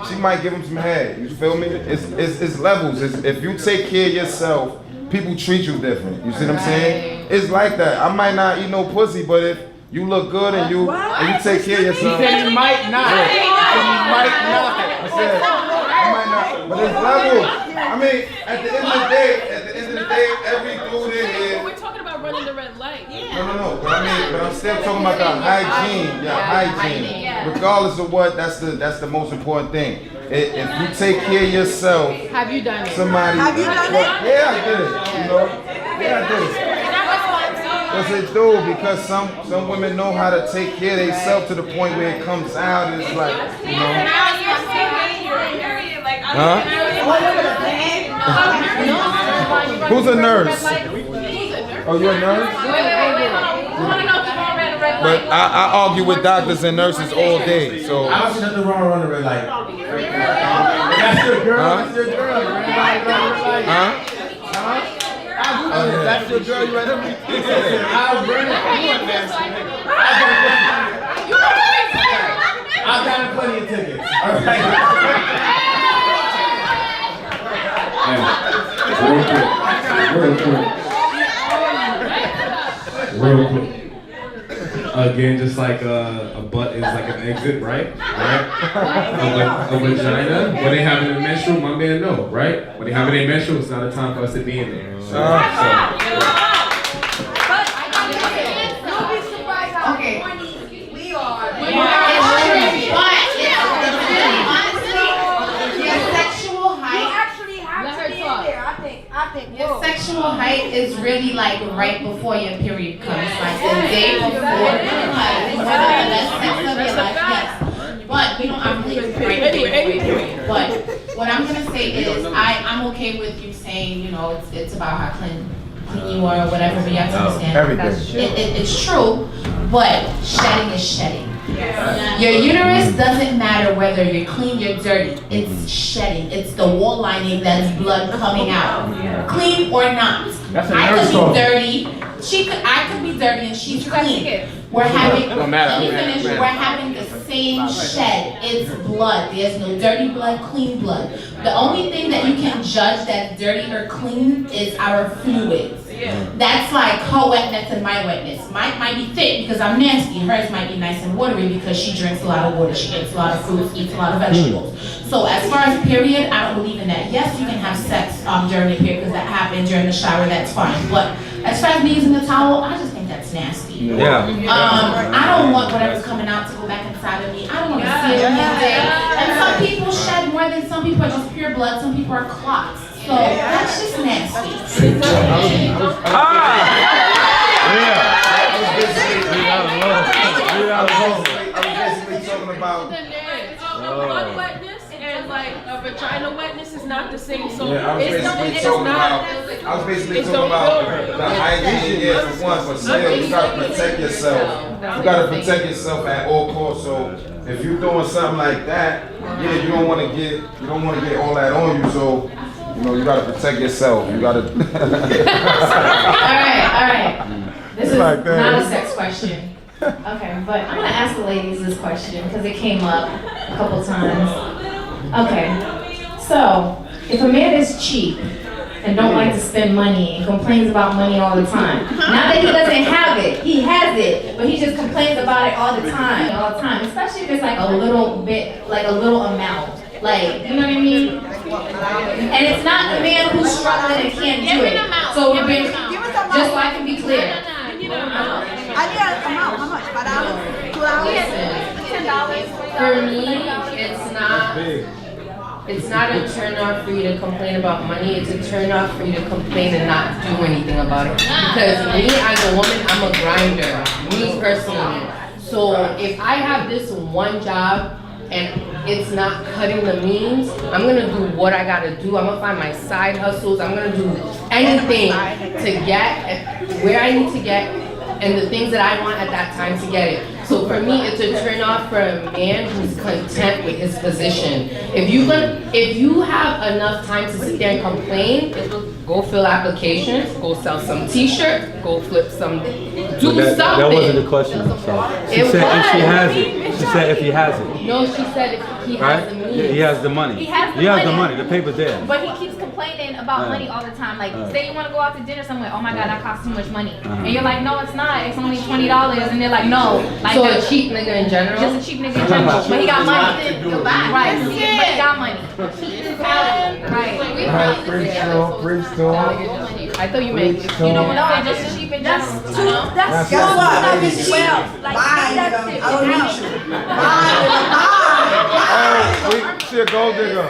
She might give him some head. You feel me? It's levels. If you take care of yourself, people treat you different. You see what I'm saying? It's like that. I might not eat no pussy, but if you look good and you take care of yourself. He said he might not. I said, I might not. But it's levels. I mean, at the end of the day, every dude in here. We're talking about running the red light. No. But I'm still talking about the hygiene. Hygiene. Regardless of what, that's the most important thing. If you take care of yourself, have you done it? Somebody. Have you done it? Yeah, I did it. You know. Yeah, I did it. Yes, they do, because some women know how to take care of themselves to the point where it comes out and it's like, you know. Huh? Who's a nurse? Oh, you're a nurse? But I argue with doctors and nurses all day, so. I don't see nothing wrong with the red light. That's your girl. Huh? That's your girl. Huh? That's your girl, you let him I'll bring it. I've gotten plenty of tickets. All Real quick. Again, just like a butt is like an exit, right? A vagina. When they having a menstrual, my man know, right? When they having a menstrual, it's not a time for us to be in there. Your sexual height is really like right before your period comes, like the day before. Like, that's sex of your life, yes. But you know, I'm really right there. But what I'm gonna say is, I'm okay with you saying, you know, it's about how clean you are or whatever, but you have to understand. Everything. It's true, but shedding is shedding. Your uterus doesn't matter whether you're clean, you're dirty. It's shedding. It's the wall lining that's blood coming out. Clean or not. I could be dirty. I could be dirty and she's clean. We're having we're having the same shed. It's blood. There's no dirty blood, clean blood. The only thing that you can judge that's dirty or clean is our fluids. That's like her wetness and my wetness. Mine might be thick because I'm nasty. Hers might be nice and watery because she drinks a lot of water. She eats a lot of fruits, eats a lot of vegetables. So as far as period, I don't believe in that. Yes, you can have sex during the period because that happens during the shower. That's fine. But as far as me using the towel, I just think that's nasty. Yeah. I don't want whatever's coming out to go back inside of me. I don't want to see it all day. And some people shed more than some people are just pure blood. Some people are clots. So that's just nasty. Blood wetness and like a vagina wetness is not the same. So I was basically talking about the hygiene for one, but still you gotta protect yourself. You gotta protect yourself at all costs. So if you're doing something like that, yeah, you don't want to get all that on you. So you know you gotta protect yourself. You gotta. All right. This is not a sex question. Okay, but I'm gonna ask the ladies this question because it came up a couple times. Okay, so if a man is cheap and don't like to spend money and complains about money all the time, not that he doesn't have it, he has it, but he just complains about it all the time, especially if it's like a little bit, like a little amount. Like, you know what I mean? And it's not the man who's struggling and can't do it. So we're being, just so I can be clear. I need an amount. How much? $5? $2? $10. For me, it's not a turn off for you to complain about money. It's a turn off for you to complain and not do anything about it. Because me as a woman, I'm a grinder. Me personally. So if I have this one job and it's not cutting the means, I'm gonna do what I gotta do. I'm gonna find my side hustles. I'm gonna do anything to get where I need to get and the things that I want at that time to get it. So for me, it's a turn off for a man who's content with his position. If you have enough time to sit there and complain, go fill applications, go sell some t-shirts, go flip some, do something. That wasn't the question. She said if she has it. She said if he has it. No, she said if he has the means. He has the money. He has the money. The paper's there. But he keeps complaining about money all the time. Like, say you want to go out to dinner somewhere. Oh my God, that costs too much money. And you're like, no, it's not. It's only $20. And they're like, no. Like, so a cheap nigga in general? Just a cheap nigga in general. But he got money. Right. But he got money. Right. I thought you meant, you know what I'm saying? Just cheap in general. That's Guess what? cheap. Well, Like, I don't need you. She a gold digger.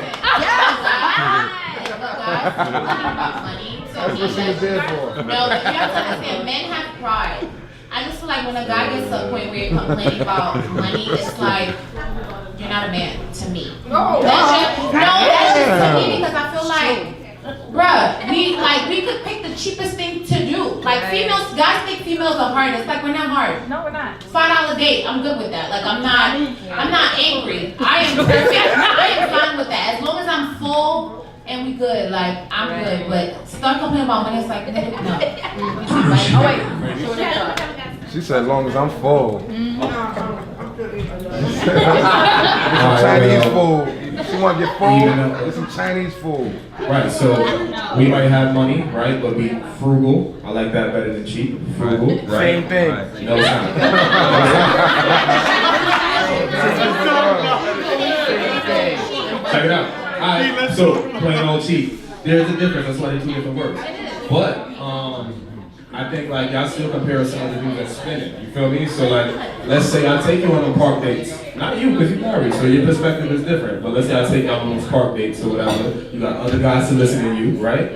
That's what she was there for. No, but you have to understand, men have pride. I just feel like when a guy gets to a point where you're complaining about money, it's like, you're not a man to me. That's just to me because I feel like, bruh, we could pick the cheapest thing to do. Like females, guys think females are hard. It's like we're not hard. No, we're not. $5 date, I'm good with that. Like I'm not angry. I am perfect. I am fine with that. As long as I'm full and we good, like I'm good. But start complaining about money, it's like no. Oh wait. She said, as long as I'm full. Chinese food. She want to get food. Get some Chinese food. Right, so we might have money, right, but be frugal. I like that better than cheap. Frugal, right? Same thing. Right. No, it's not. Check it out. Alright, so plain old cheap. There's a difference. That's why they're two different words. But I think like y'all still compare some of the dudes that spend it. You feel me? So like, let's say I take you on them park dates. Not you, because you're married, so your perspective is different. But let's say I take y'all on those park dates or whatever. You got other guys to listen to you, right?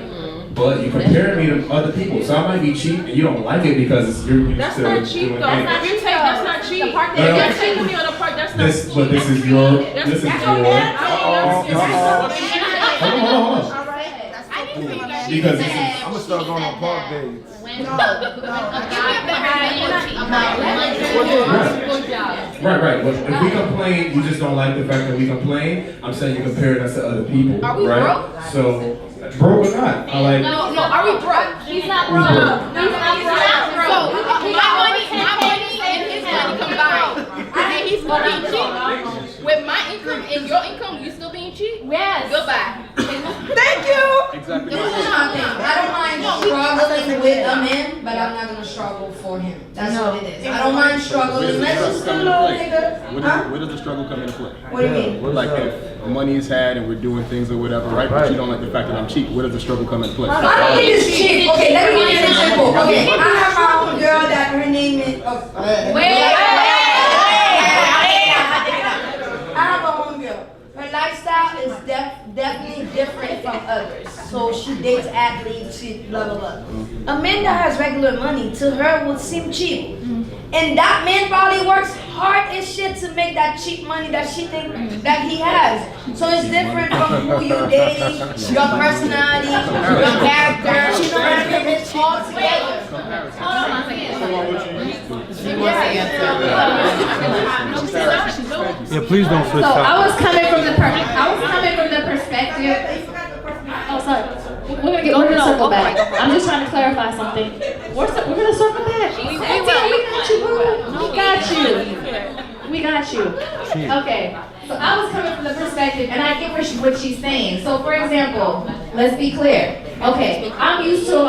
But you compare me to other people, so I might be cheap and you don't like it because you're used That's to not cheap doing though. things. That's not cheap. If you're taking me on a park, that's not cheap. But this is your. This is your. Hold on. Because this is. I'm gonna start going on park dates. Right. But if we complain, you just don't like the fact that we complain. I'm saying you're comparing us to other people, Are we right? broke? So, broke or not, I like. No, are we broke? He's not broke. He's not broke. So, my money and his money combined. And he's still being cheap. With my income and your income, you still being cheap? Yes. Goodbye. Thank you. Exactly. This is my thing. I don't mind struggling with a man, but I'm not gonna struggle for him. That's what it is. I don't mind struggling. Let's just do a little nigga. Where does the struggle come into play? What do you mean? Like if money is had and we're doing things or whatever, right? But you don't like the fact that I'm cheap. Where does the struggle come into play? I don't think it's cheap. Okay, let me give you an example. Okay, I have my own girl that her name is. I have my own girl. Her lifestyle is definitely different from others. So she dates athletes, she blah blah blah. A man that has regular money to her would seem cheap. And that man probably works hard as shit to make that cheap money that she thinks that he has. So it's different from who you dating, your personality, your character, you know what I mean? It's all together. Yeah, please don't switch So up. I was coming from the perspective. Oh, sorry. We're gonna circle back. I'm just trying to clarify something. We're gonna circle back. We got you, boo. We got you. Okay. So I was coming from the perspective, and I get what she's saying. So, for example, let's be clear. Okay, I'm used to a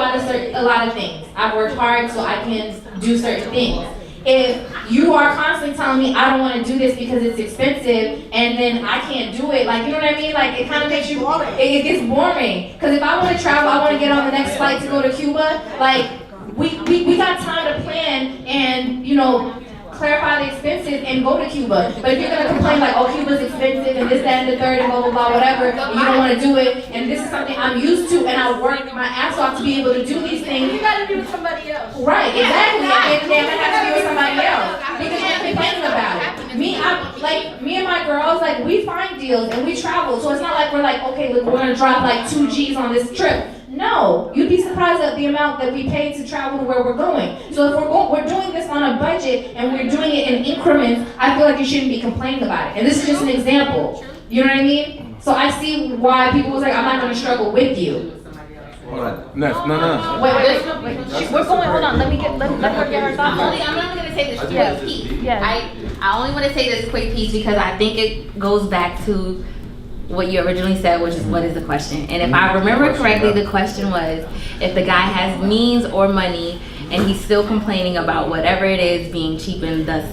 lot of things. I've worked hard so I can do certain things. If you are constantly telling me I don't want to do this because it's expensive and then I can't do it, like, you know what I mean? Like, it kind of makes you, it gets boring. Because if I want to travel, I want to get on the next flight to go to Cuba, like, we got time to plan and, you know, clarify the expenses and go to Cuba. But if you're going to complain like, oh, Cuba's expensive and this, that, and the third, and blah, blah, blah, whatever, and you don't want to do it, and this is something I'm used to, and I work my ass off to be able to do these things. You gotta be with somebody else. Right, exactly. And then I have to be with somebody else. Because you're complaining about it. Me and my girls, like, we find deals and we travel. So it's not like we're like, okay, look, we're going to drop like 2 G's on this trip. No, you'd be surprised at the amount that we pay to travel to where we're going. So if we're doing this on a budget and we're doing it in increments, I feel like you shouldn't be complaining about it. And this is just an example. You know what I mean? So I see why people was like, I'm not going to struggle with you. No. Wait. We're going, hold on, let her get her thoughts. I'm only gonna say this quick piece. I only want to say this quick piece because I think it goes back to what you originally said, which is what is the question? And if I remember correctly, the question was if the guy has means or money and he's still complaining about whatever it is being cheap and thus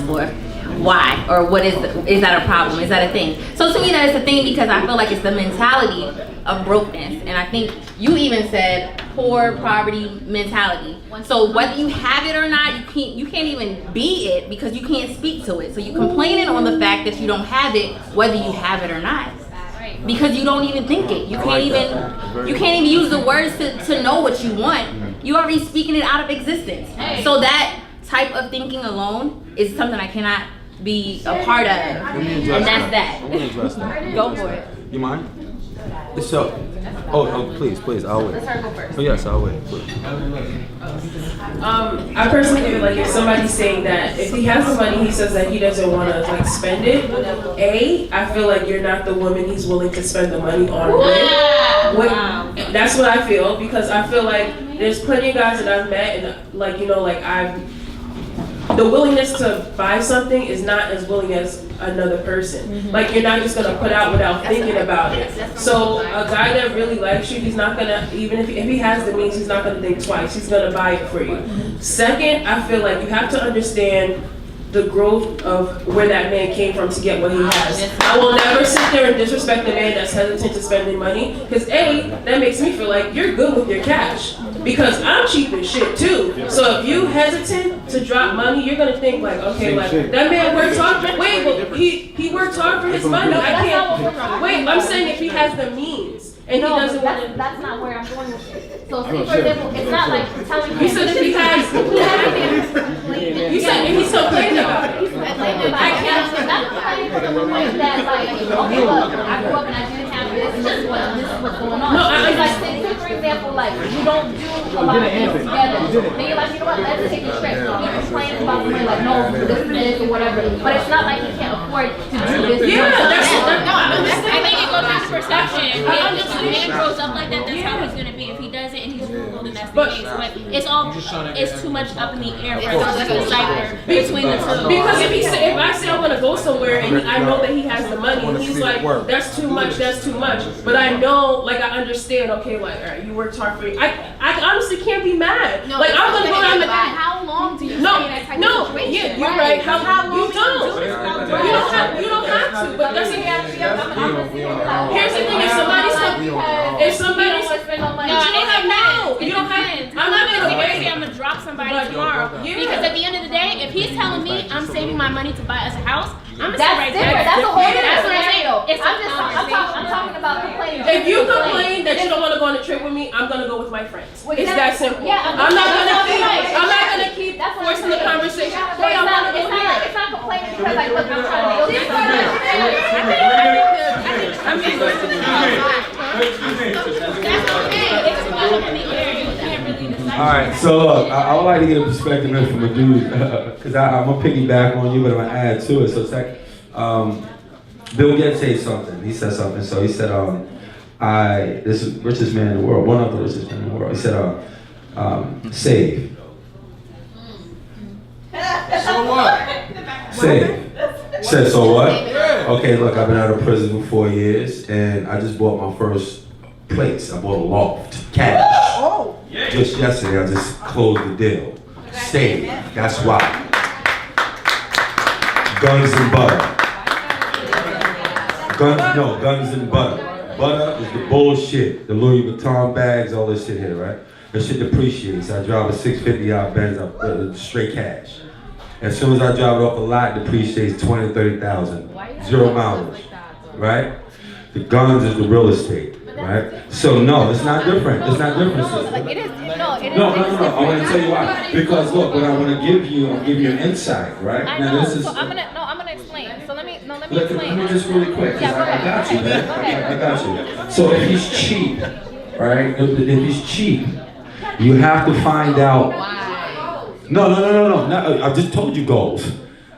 forth. Why? Or what is that a problem? Is that a thing? So to me that is a thing because I feel like it's the mentality of brokenness. And I think you even said poor poverty mentality. So whether you have it or not, you can't even be it because you can't speak to it. So you're complaining on the fact that you don't have it, whether you have it or not. Because you don't even think it. You can't even use the words to know what you want. You already speaking it out of existence. So that type of thinking alone is something I cannot be a part of. And that's that. Let me address that. Go for it. You mind? So, please, I'll wait. Let's start go first. Oh yes, I'll wait. Please. I personally feel like if somebody's saying that if he has the money, he says that he doesn't want to like spend it. I feel like you're not the woman he's willing to spend the money on with. That's what I feel because I feel like there's plenty of guys that I've met and like the willingness to buy something is not as willing as another person. Like you're not just gonna put out without thinking about it. So a guy that really likes you, he's not gonna, even if he has the means, he's not gonna think twice. He's gonna buy it for you. Second, I feel like you have to understand the growth of where that man came from to get what he has. I will never sit there and disrespect a man that's hesitant to spending money because that makes me feel like you're good with your cash. Because I'm cheap as shit too. So if you hesitant to drop money, you're gonna think like, okay, like that man worked hard. Wait, but he worked hard for his money. I can't. Wait, I'm saying if he has the means and he doesn't want to. That's not where I'm going with it. So say for example, it's not like telling him. You said if he has. You said if he's complaining about it. I can't. That's complaining for the point that like, okay, look, I grew up and I didn't have this. This is what's going on. No, it's like say for example, like you don't do a lot of things together. Then you're like, you know what? Let's take a trip. He complains about the money, like no, this or whatever. But it's not like he can't afford to do this. Yeah, I think it goes back to perception. If a man grows up like that, that's how he's gonna be. If he doesn't and he's rural, then that's the case. But it's too much up in the air for us to decipher between the two. Because if I say I'm gonna go somewhere and Right. I know that he has the money, and he's like, that's too much, that's too much. But I know, like, I understand. Okay, like, all right, you worked hard for it. I honestly can't be mad. No, like, I'm gonna go down the. How long do you stay in that type of situation? Yeah, you're right. How long you don't? You don't have to. But that's here's the thing: if somebody's you don't have. I'm not gonna wait. I'm gonna drop somebody tomorrow. Because at the end of the day, if he's telling me I'm saving my money to buy us a house, I'm gonna say right there. That's a whole different scenario. I'm talking about complaining. If you complain that you don't want to go on a trip with me, I'm gonna go with my friends. It's that simple. Yeah, I'm not gonna keep forcing the conversation. Hey, I want to go here. It's not complaining because like, look, I'm trying to build Alright, so look, I would like to get a perspective from a dude, because I'm going to piggyback on you, but I'm going to add to it. So it's like, Bill Gates said something. He said something. So he said, this is the richest man in the world, one of the richest men in the world. He said, save. So what? Save. Said, so what? Okay, look, I've been out of prison for 4 years, and I just bought my first place. I bought a loft, cash. Just yesterday, I just closed the deal. Save. That's why. Guns and butter. Guns and butter. Butter is the bullshit. The Louis Vuitton bags, all this shit here, right? That shit depreciates. I drive a 650 Benz, straight cash. As soon as I drive it off the lot, it depreciates 20 to 30,000. 0 mileage, right? The guns is the real estate, right? So no, it's not different. It's not different. No. I want to tell you why. Because look, what I want to give you, I'm giving you an insight, right? I now know. this is. So I'm gonna explain. So let me explain. Let me just really quick. 'Cause I got you, man. I got you. So if he's cheap, right? If he's cheap, you have to find out. No. I just told you goals.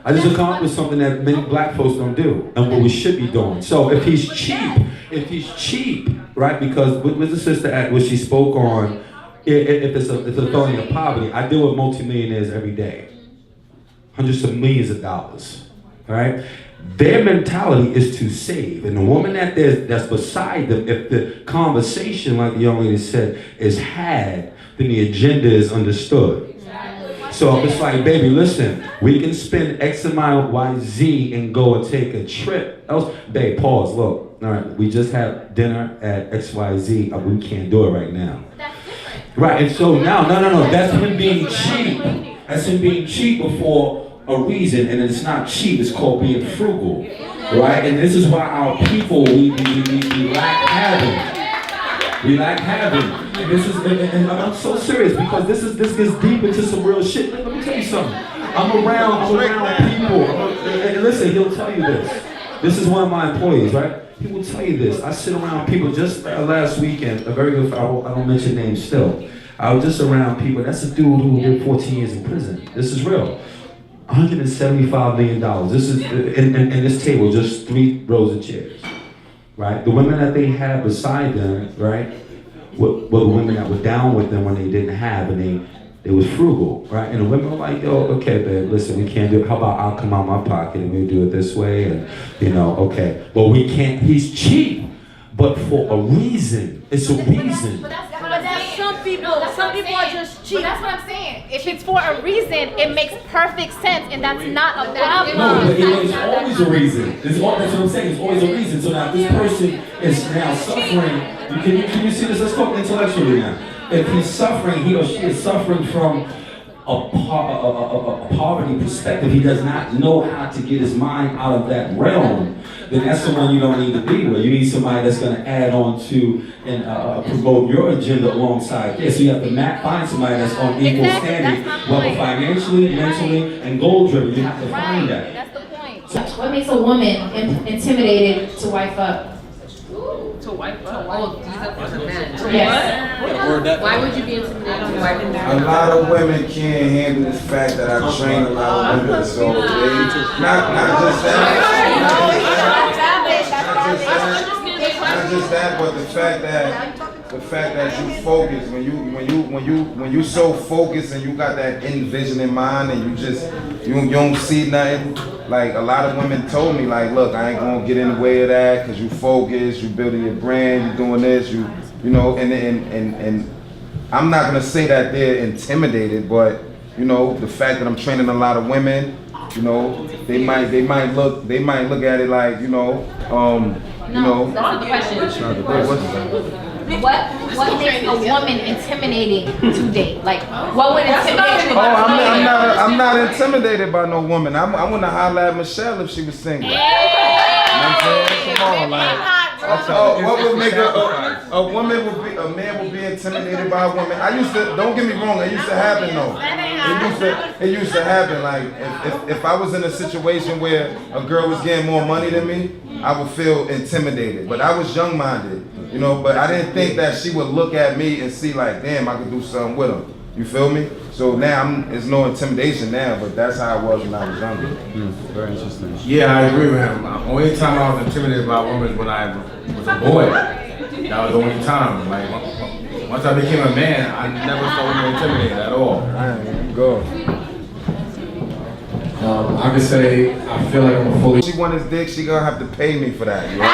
I just accomplished something that many black folks don't do, and what we should be doing. So if he's cheap, right? Because with the sister at what she spoke on, if it's a felony of poverty, I deal with multimillionaires every day, hundreds of millions of dollars, right? Their mentality is to save, and the woman that's beside them, if the conversation, like the young lady said, is had, then the agenda is understood. So it's like, baby, listen, we can spend X amount, Y, Z and go and take a trip. Babe, pause, look. All right, we just had dinner at X, Y, Z. We can't do it right now. Right, and so now, no. That's him being cheap. That's him being cheap before a reason, and it's not cheap. It's called being frugal, right? And this is why our people, we lack having. We like having. And this is, and I'm so serious because this gets deep into some real shit. Let me tell you something. I'm around people. And listen, he'll tell you this. This is one of my employees, right? He will tell you this. I sit around people just last weekend. A very good. I don't mention names still. I was just around people. That's a dude who did 14 years in prison. This is real. $175 million. This is in this table, just 3 rows of chairs. Right? The women that they had beside them, right, were the women that were down with them when they didn't have, and they was frugal, right? And the women were like, yo, okay, babe, listen, we can't do it. How about I'll come out my pocket and we'll do it this way, and okay. But we can't, he's cheap, but for a reason. It's a reason. But that's some people are just cheap. But that's what I'm saying. If it's for a reason, it makes perfect sense, and that's not a problem. No, but it's always a reason. That's what I'm saying. It's always a reason. So now this person is now suffering. Can you see this? Let's talk intellectually now. If he's suffering, he or she is suffering from a poverty perspective. He does not know how to get his mind out of that realm. Then that's someone you don't need to be with. You need somebody that's going to add on to and promote your agenda alongside. Yeah, so you have to find somebody that's on equal standing, whether financially, mentally, and goal driven. You have to find that. That's the point. What makes a woman intimidated to wife up? To wife up? Oh, as a man. Yes. Why would you be intimidated to wife up? A lot of women can't handle the fact that I train a lot of women, so not just that. Not just that, but the fact that the fact that you focus, when you so focused and you got that end vision in mind and you don't see nothing. Like a lot of women told me, like, look, I ain't gonna get in the way of that because you focus, you building your brand, you doing this, you know, and I'm not gonna say that they're intimidated, but you know, the fact that I'm training a lot of women, you know, they might look at it like, you know, you know. That's not the question. What makes a woman intimidating to date? Like, what would intimidate you? I'm not intimidated by no woman. I want to holler at Michelle if she was single. You know what I'm saying? Come on, like. What would make a man would be intimidated by a woman? Don't get me wrong, it used to happen though. It used to happen. Like if I was in a situation where a girl was getting more money than me, I would feel intimidated. But I was young-minded, you know. But I didn't think that she would look at me and see like, damn, I could do something with him. You feel me? So now there's no intimidation now, but that's how it was when I was younger. Very interesting. Yeah, I agree with him. Only time I was intimidated by women was when I was a boy. That was the only time. Like once I became a man, I never felt women intimidated at all. Go. I could say I feel like I'm fully. She want his dick, she gonna have to pay me for that. You know?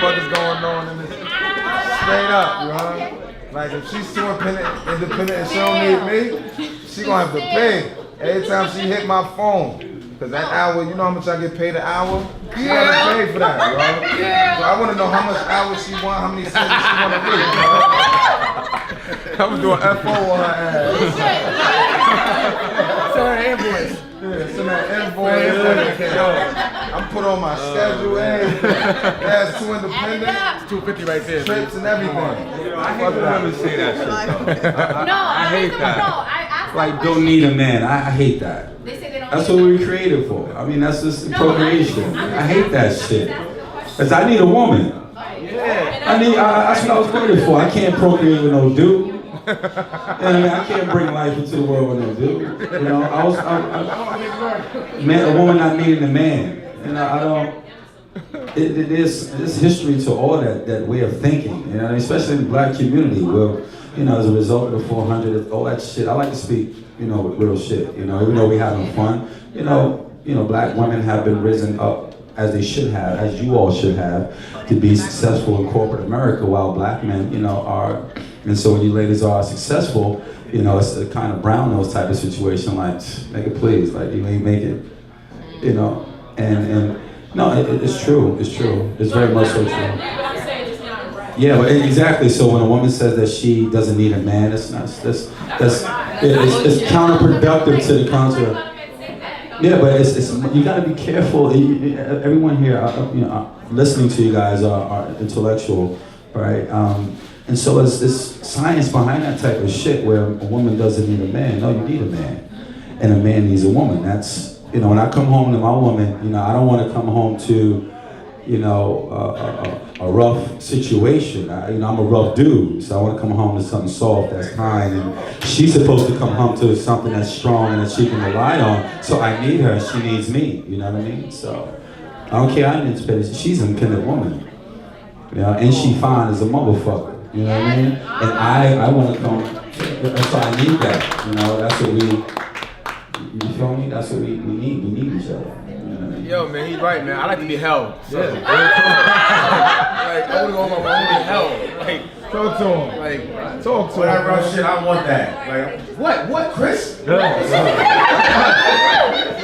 What is going on in this? Straight up, you know? Like if she's too independent and she don't need me, she gonna have to pay every time she hit my phone. Cause that hour, you know how much I get paid an hour? She gotta pay for that, bro. So I wanna know how much hours she want, how many seconds she wanna read, bro. I'm doing FO on her ass. Send her invoice. Yeah, send that invoice. I'm put on my schedule, that's too independent. It's 250 right there. Trips and everything. I hate when women say that shit. I hate that. No, I asked Like, don't need a man. I hate that. They say they don't That's what we were created for. I mean, that's just procreation. I hate that shit. Cause I need a woman. That's what I was created for. I can't procreate with no dude. You know what I mean? I can't bring life into the world with no dude. You know, a woman not needing a man. You know, I don't. There's history to all that way of thinking. You know, especially in the black community, where you know, as a result of the 400, all that shit. I like to speak, you know, with real shit. You know, even though we having fun, you know, black women have been risen up as they should have, as you all should have, to be successful in corporate America, while black men, you know, are. And so when you ladies are successful, you know, it's a kind of brown nose type of situation. Like, make it please, like you ain't make it, you know, and no, it's true. It's true. It's very much so true. Yeah, but exactly. So when a woman says that she doesn't need a man, it's counterproductive to the concept. Yeah, but it's you got to be careful. Everyone here, you know, listening to you guys are intellectual, right? And so it's science behind that type of shit where a woman doesn't need a man. No, you need a man, and a man needs a woman. That's, you know, when I come home to my woman, you know, I don't want to come home to, you know, a rough situation. You know, I'm a rough dude, so I want to come home to something soft, that's kind, and she's supposed to come home to something that's strong and that she can rely on. So I need her, she needs me. You know what I mean? So I don't care. I'm independent. She's an independent woman. You know, and she fine as a motherfucker. You know what I mean? And I want to come. So I need that. You know, that's what we. You feel me? That's what we need. We need each other. Yo, man, he's right, man. I like to be held. So. Yeah. Like, I want to go home, I want to be held. Like, talk to him. Like, talk to when him. I run shit, I want that. Like, what, Chris? You're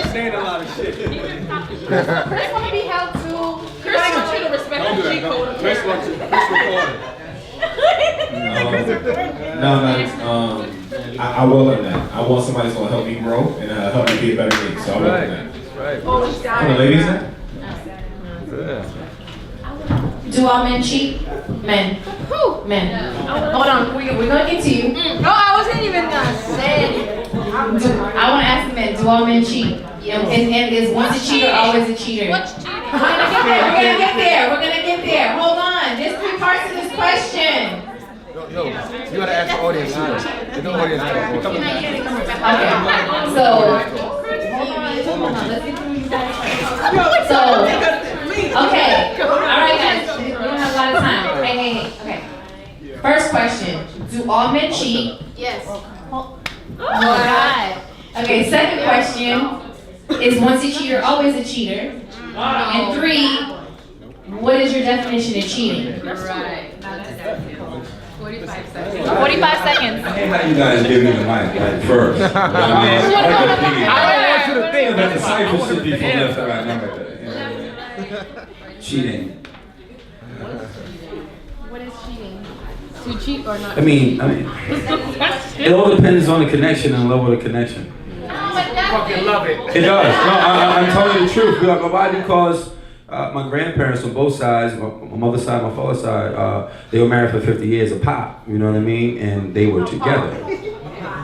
saying a lot of shit. Chris want to be held too. Chris wants you to respect the G code. Chris wants you. Chris recorded. I will learn that. I want somebody that's gonna help me grow and help me be a better me. So I will learn that. Right. Come on, ladies. Do all men cheat? Men. Who? Men. Hold on, we're gonna get to you. No, I wasn't even gonna say it. I want to ask the men, do all men cheat? And is once a cheater always a cheater? What's cheating? We're gonna get there. Hold on. There's 3 parts to this question. Yo, you gotta ask the audience too. There's no audience talk. Okay. So, okay. All right, guys. to cheat? Yes. Oh God. Okay, second question is once a cheater, always a cheater? And 3, what is your definition of cheating? Right. 45 seconds. 45 seconds. I hate how you guys give me the mic like first. You know what I mean? I want you to think. But the cycle should be from left to right, not like that. Cheating. What is cheating? To cheat or not? I mean, it all depends on the connection and level of the connection. Fucking love it. It does. No, I'm telling you the truth. Why? Because my grandparents on both sides, my mother's side, my father's side, they were married for 50 years, a pop, you know what I mean? And they were together.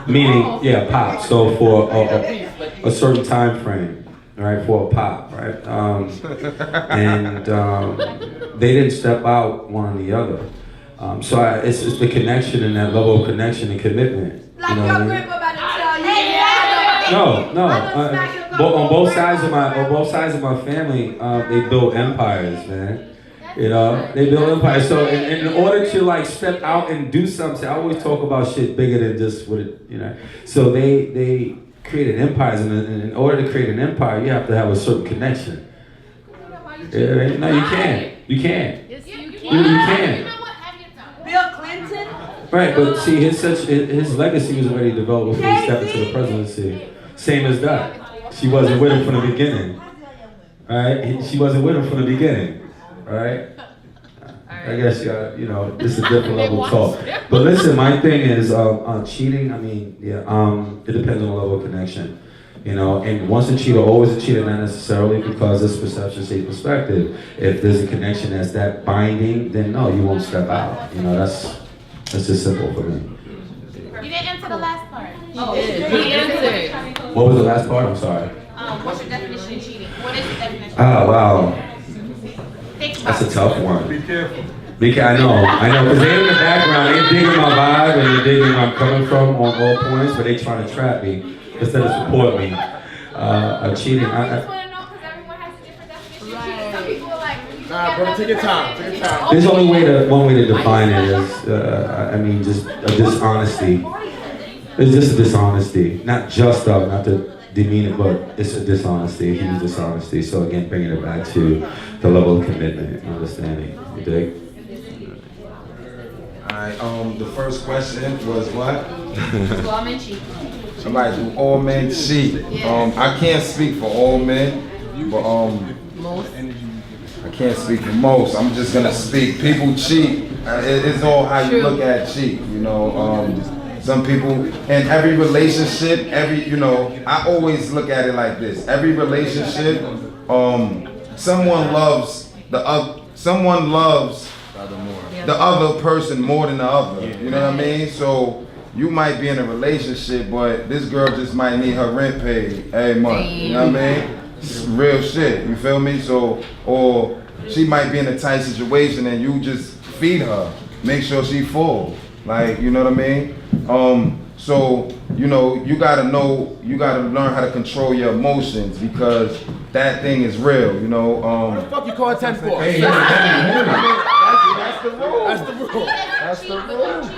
Meaning, yeah, pop. So for a certain time frame, right, for a pop, right? And they didn't step out one on the other. So it's just the connection and that level of connection and commitment. You know what I mean? No. On both sides of my family, they built empires, man. You know, they built empires. So in order to like step out and do something, I always talk about shit bigger than just what it, you know. So they created empires, and in order to create an empire, you have to have a certain connection. Yeah, no, you can't. You can't. Yes, you You can't. Bill Clinton? Right, but see, his legacy was already developed before he stepped into the presidency. Same as that. She wasn't with him from the beginning. Alright? She wasn't with him from the beginning. Alright? I guess, you know, this is a different level of talk. But listen, my thing is, cheating, I mean, yeah, it depends on the level of connection. You know, and once a cheater, always a cheater, not necessarily because it's perception, state perspective. If there's a connection that's that binding, then no, you won't step out. You know, that's just simple for me. You didn't answer the last part. Oh, he answered. What was the last part? I'm sorry. What's your definition of cheating? What is the definition? Oh, wow. Think about That's a tough one. Be careful. I know, because they in the background, they digging my vibe and they digging where I'm coming from on all points, but they trying to trap me instead of support me. Cheating. Nah, bro, take your time. Take your time. There's only one way to define it is, I mean, just a dishonesty. It's just a dishonesty, not to demean it, but it's a dishonesty, a huge dishonesty. So again, bringing it back to the level of commitment and understanding. You dig? Alright, the first question was what? Do all men cheat? Somebody, do all men cheat? I can't speak for all men, but Most. I can't speak for most. I'm just gonna speak. People cheat. It's all how you look at cheat. You know, some people in every relationship, I always look at it like this. Every relationship, someone loves the other person more than the other. You know what I mean? So you might be in a relationship, but this girl just might need her rent paid every month. You know what I mean? It's real shit. You feel me? So, or she might be in a tight situation and you just feed her, make sure she full. Like, you know what I mean? So, you know, you gotta learn how to control your emotions because that thing is real, you know. What the fuck you call 10 for? Hey, that's the rule. That's the rule. That's the rule.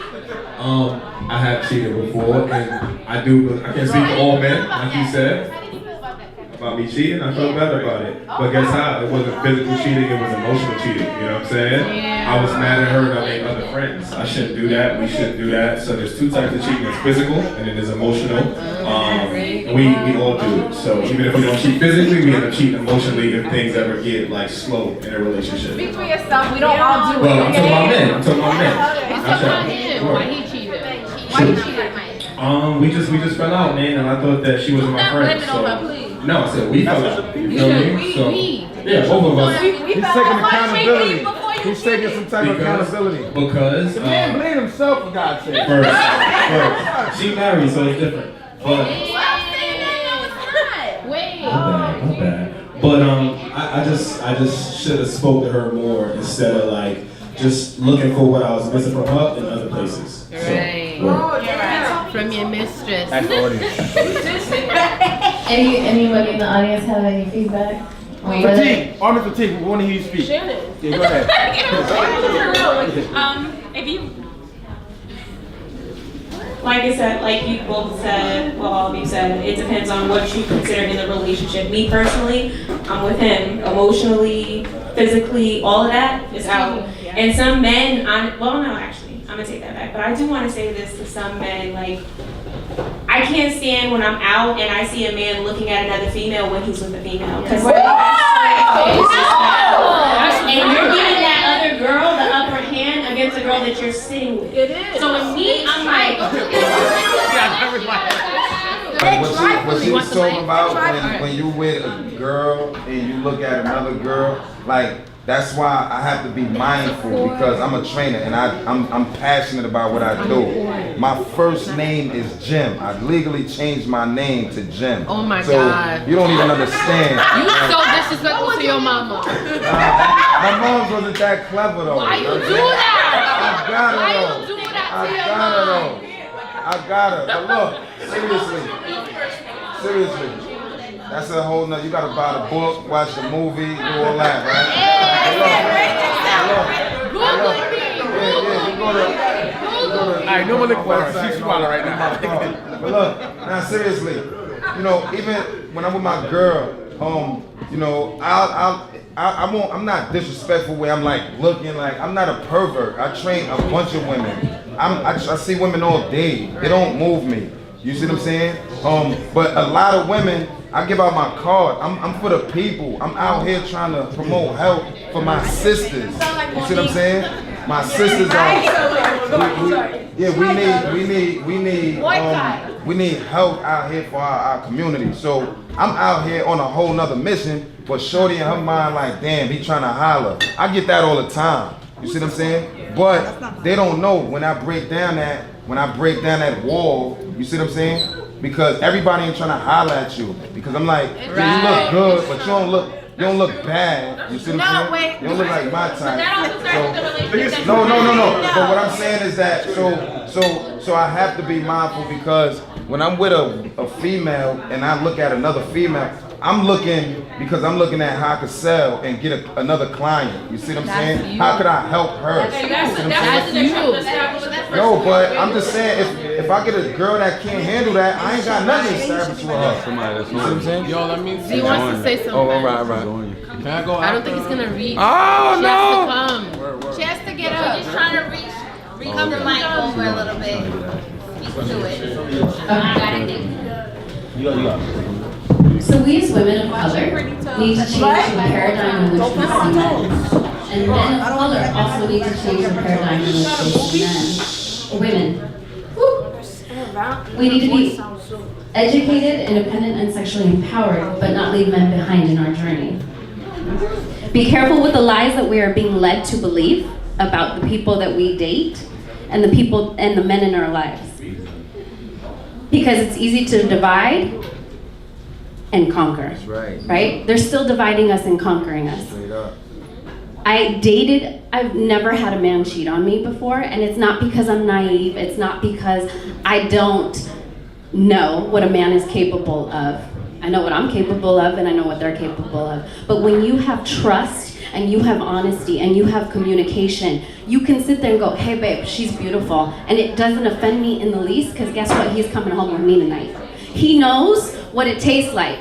I have cheated before, and I can't speak for all men, like you said. About me cheating, I felt better about it. But guess how? It wasn't physical cheating, it was emotional cheating. You know what I'm saying? Yeah. I was mad at her and I made other friends. I shouldn't do that, we shouldn't do that. So there's 2 types of cheating. There's physical and then there's emotional. And we all do it. So even if we don't cheat physically, we end up cheating emotionally if things ever get like slow in a relationship. Speak for yourself. We don't all do it. Well, I'm talking about men. What's about him? Why he cheated? Why you cheated, We just fell out, man, and I thought that she wasn't my friend. So. No, I said we fell out. You know what I mean? So, yeah, both of us. He's taking accountability. He's taking some type of accountability. Because the man blamed himself for God's sake. First. She married, so it's different. But Wait. my bad. But I just should have spoke to her more instead of like just looking for what I was missing from her in other places. Right. From your mistress. That's the audience. Anybody in the audience have any feedback? Fatigue. Army fatigue. We want to hear you speak. Shannon. Yeah, go ahead. If you like I said, like you both said, well, all of you said, it depends on what you consider in the relationship. Me personally, I'm with him emotionally, physically, all of that is out. And some men, well, no, actually, I'm gonna take that back. But I do want to say this to some men, like, I can't stand when I'm out and I see a man looking at another female when he's with a female. Because and you're giving that other girl the upper hand against the girl that you're sitting with. It is. So with me, I'm like, what she was talking about when you with a girl and you look at another girl, like that's why I have to be mindful because I'm a trainer and I'm passionate about what I do. My first name is Jim. I legally changed my name to Jim. Oh my so God. You don't even understand. You so disrespectful to your mama. My mom wasn't that clever though. Why you do that? I got her Why though. you do that to I your got her mom? though. I got her. But look, seriously. That's a whole nother. You gotta buy the book, watch the movie, do all that, right? Alright, no one look for her. She's swallowing right now. But look, now seriously, you know, even when I'm with my girl, you know, I'm not disrespectful where I'm like looking like I'm not a pervert. I train a bunch of women. I see women all day. It don't move me. You see what I'm saying? But a lot of women, I give out my card. I'm for the people. I'm out here trying to promote help for my sisters. You see what I'm saying? My sisters are. We need help out here for our community. So I'm out here on a whole nother mission. But shorty in her mind like, damn, he trying to holler. I get that all the time. You see what I'm saying? But they don't know when I break down that wall. You see what I'm saying? Because everybody ain't trying to holler at you. Because I'm like, yeah, you look good, but you don't look bad. You see what I'm saying? You don't look like my type. No. But what I'm saying is that so I have to be mindful because when I'm with a female and I look at another female, I'm looking at how I could sell and get another client. You see what I'm saying? How could I help her? No, but I'm just saying, if I get a girl that can't handle that, I ain't got nothing established with her. You see what I'm saying? Yo, let me He wants to say something. Oh, all right. Can I go? I don't think he's gonna reach. Oh, she no. has to come. She has to get up. She's trying to reach the mic over a little bit. Speak to it. Got it. You got. So we as women of color need to change the paradigm in which we see men. And men of color also need to change the paradigm in which they see women. We need to be educated, independent, and sexually empowered, but not leave men behind in our journey. Be careful with the lies that we are being led to believe about the people that we date and the people and the men in our lives. Because it's easy to divide and conquer. That's right. Right? They're still dividing us and conquering us. Straight up. I've never had a man cheat on me before, and it's not because I'm naive, it's not because I don't know what a man is capable of. I know what I'm capable of, and I know what they're capable of. But when you have trust, and you have honesty, and you have communication, you can sit there and go, hey babe, she's beautiful, and it doesn't offend me in the least, because guess what, he's coming home with me tonight. He knows what it tastes like.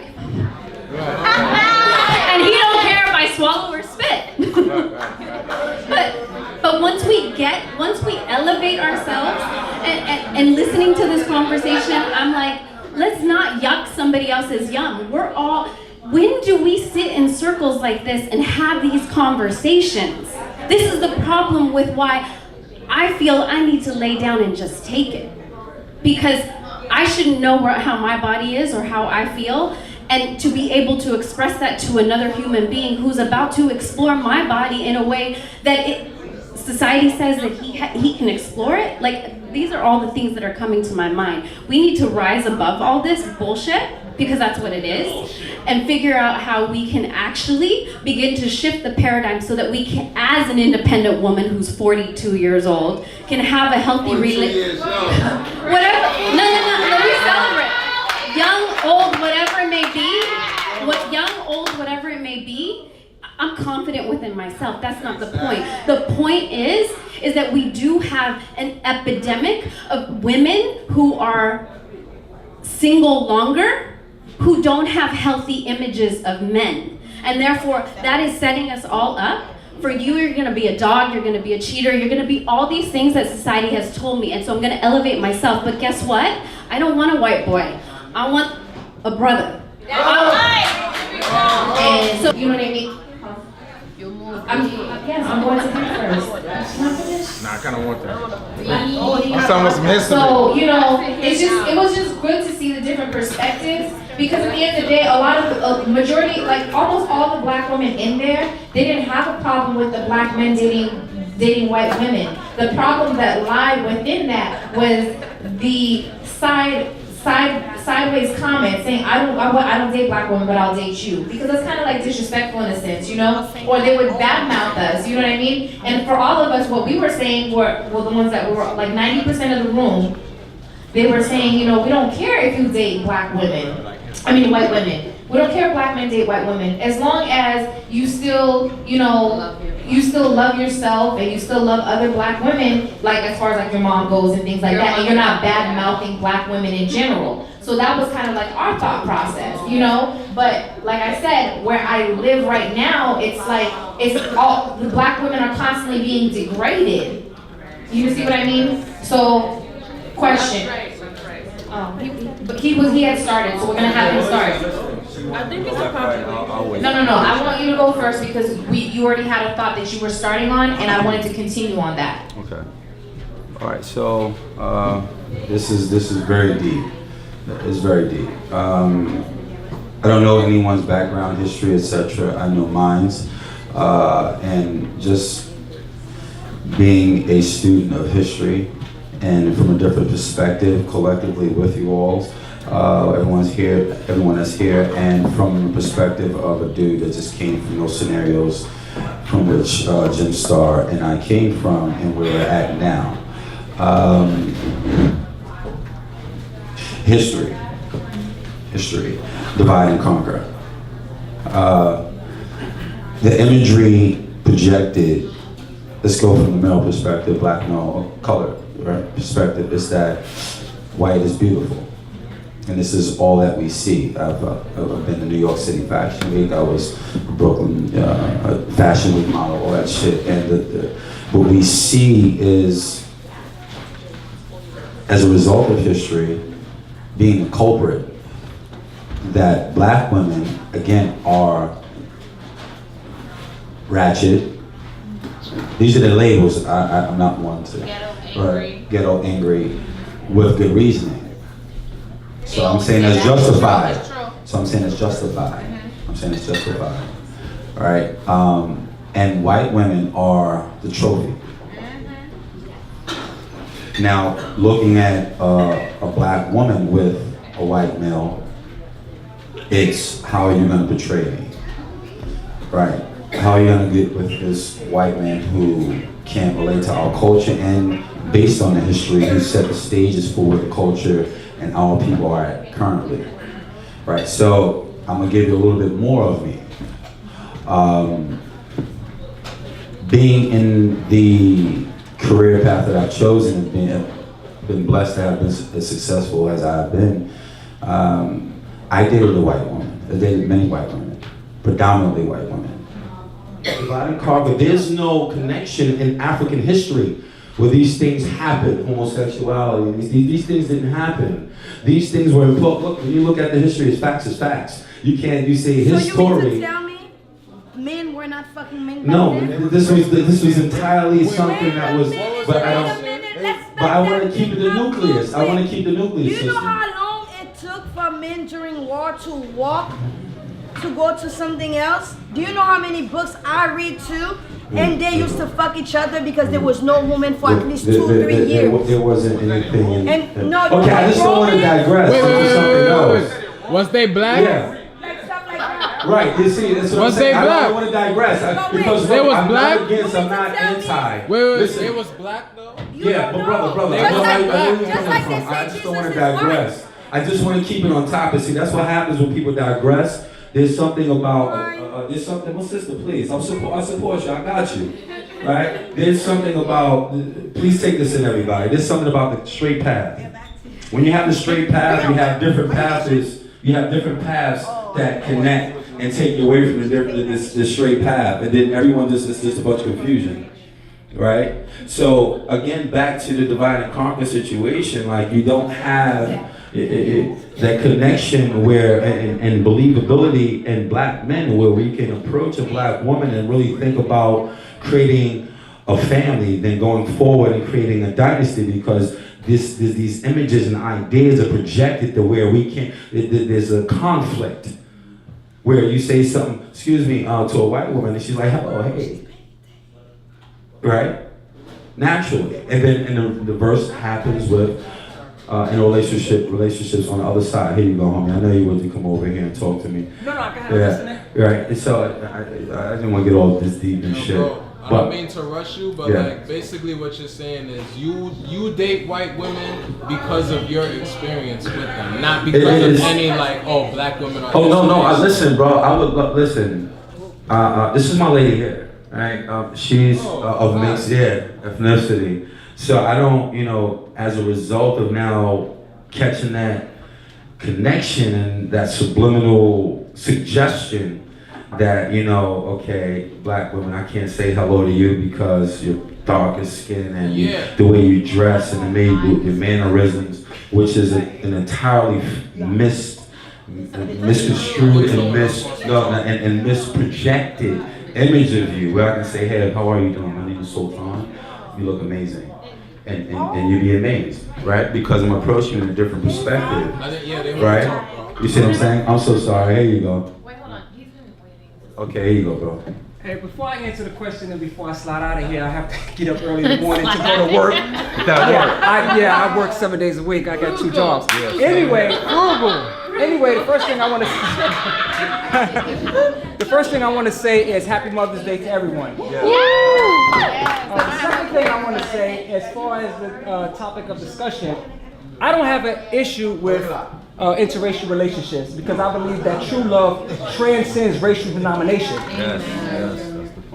And he don't care if I swallow or spit. But once we elevate ourselves and listening to this conversation, I'm like, let's not yuck somebody else's yum. When do we sit in circles like this and have these conversations? This is the problem with why I feel I need to lay down and just take it. Because I shouldn't know how my body is or how I feel, and to be able to express that to another human being who's about to explore my body in a way that society says that he can explore it. Like, these are all the things that are coming to my mind. We need to rise above all this bullshit, because that's what it is, and figure out how we can actually begin to shift the paradigm so that we can, as an independent woman who's 42 years old, can have a healthy relationship. Whatever, no, let me celebrate. Young, old, whatever it may be, I'm confident within myself. That's not the point. The point is that we do have an epidemic of women who are single longer, who don't have healthy images of men. And therefore, that is setting us all up. For you, you're gonna be a dog, you're gonna be a cheater, you're gonna be all these things that society has told me. And so I'm gonna elevate myself. But guess what? I don't want a white boy. I want a brother. And so, you know what I mean? I'm going to him first. Nah, I kind of want that. I'm starting with some history. So, you know, it was just good to see the different perspectives, because at the end of the day, a lot of the majority, like almost all the black women in there, they didn't have a problem with the black men dating white women. The problem that lied within that was the sideways comment saying, I don't date black women, but I'll date you. Because that's kind of like disrespectful in a sense, you know? Or they would badmouth us, you know what I mean? And for all of us, what we were saying were the ones that were like 90% of the room, they were saying, you know, we don't care if you date white women. We don't care if black men date white women, as long as you still, you know, you still love yourself and you still love other black women, like as far as like your mom goes and things like that, and you're not bad-mouthing black women in general. So that was kind of like our thought process, you know? But like I said, where I live right now, it's like, the black women are constantly being degraded. You see what I mean? So, question. But he had started, so we're gonna have him start. I think it's a compliment. No. I want you to go first because you already had a thought that you were starting on, and I wanted to continue on that. Okay. All right. So this is very deep. It's very deep. I don't know anyone's background, history, etc. I know mine's, and just being a student of history and from a different perspective, collectively with you all. Everyone that's here, and from the perspective of a dude that just came from those scenarios from which Jim Starr and I came from and where we're at now. History, divide and conquer. The imagery projected, let's go from the male perspective, black, male, color, right, perspective, is that white is beautiful. And this is all that we see. I've been to New York City Fashion Week. I was Brooklyn Fashion Week model, all that shit. And what we see is, as a result of history, being a culprit, that black women, again, are ratchet. These are the labels. I'm not one to. Ghetto angry with good reasoning. So I'm saying it's justified. All right. And white women are the trophy. Now, looking at a black woman with a white male, it's how are you going to portray me? Right. How are you going to get with this white man who can't relate to our culture, and based on the history, who set the stages for where the culture and our people are at currently, right? So I'm gonna give you a little bit more of me. Being in the career path that I've chosen and been blessed to have been as successful as I've been, I dated a white woman. I dated many white women, predominantly white women. Divide and conquer. There's no connection in African history where these things happen, homosexuality, these things didn't happen. These things were, look, when you look at the history, it's facts. You say his story. So you mean to tell me men were not fucking men back No, then? this was entirely something that was, but I want to keep the nucleus. I want to keep the nucleus. Do you know how long it took for men during war to walk, to go to something else? Do you know how many books I read too? And they used to fuck each other because there was no woman for at least 2-3 years. There wasn't anything. And no, okay, I just don't want to digress. Wait. Was they black? Yeah. Right, you see, that's what I'm saying. I don't want to digress. Because they was I'm black? not against, I'm not anti. Wait, they was black though? Yeah, but brother, I just don't want to digress. I just want to keep it on topic. See, that's what happens when people digress. There's something about there's something, well, sister, please, I support you, I got you, right? There's something about, please take this in, everybody. There's something about the straight path. When you have the straight path, you have different paths. You have different paths that connect and take you away from this straight path, and then everyone it's just a bunch of confusion, right? So again, back to the divide and conquer situation, like you don't have that connection where and believability in black men where we can approach a black woman and really think about creating a family, then going forward and creating a dynasty, because these images and ideas are projected to where we can't, there's a conflict where you say something, excuse me, to a white woman and she's like, hello, hey, right? Naturally. And then the verse happens with in relationships on the other side. Here you go, homie. I know you wanted to come over here and talk to me. No, I can have listening. Right. And so I didn't want to get all this deep and shit. Bro, I don't mean to rush you, but yeah. like basically what you're saying is you date white women because of your experience with them, not because of any like black women are. Oh no, listen, bro. I would listen. This is my lady here, right? She's of mixed ethnicity. So I don't, as a result of now catching that connection and that subliminal suggestion that, okay, black women, I can't say hello to you because you're darker skin and the way you dress and your mannerisms, which is an entirely misconstrued and misprojected image of you, where I can say, hey, how are you doing? My name is Sultan. You look amazing. And you'd be amazed, right? Because I'm approaching you in a different perspective, right? You see what I'm saying? I'm so sorry. Here you go. Wait, hold on. He's been waiting. Okay, here you go, bro. Hey, before I answer the question and before I slide out of here, I have to get up early in the morning to go to work. I work 7 days a week. I got 2 jobs. Anyway, the first thing I want to say is Happy Mother's Day to everyone. The second thing I want to say, as far as the topic of discussion, I don't have an issue with interracial relationships because I believe that true love transcends racial denomination.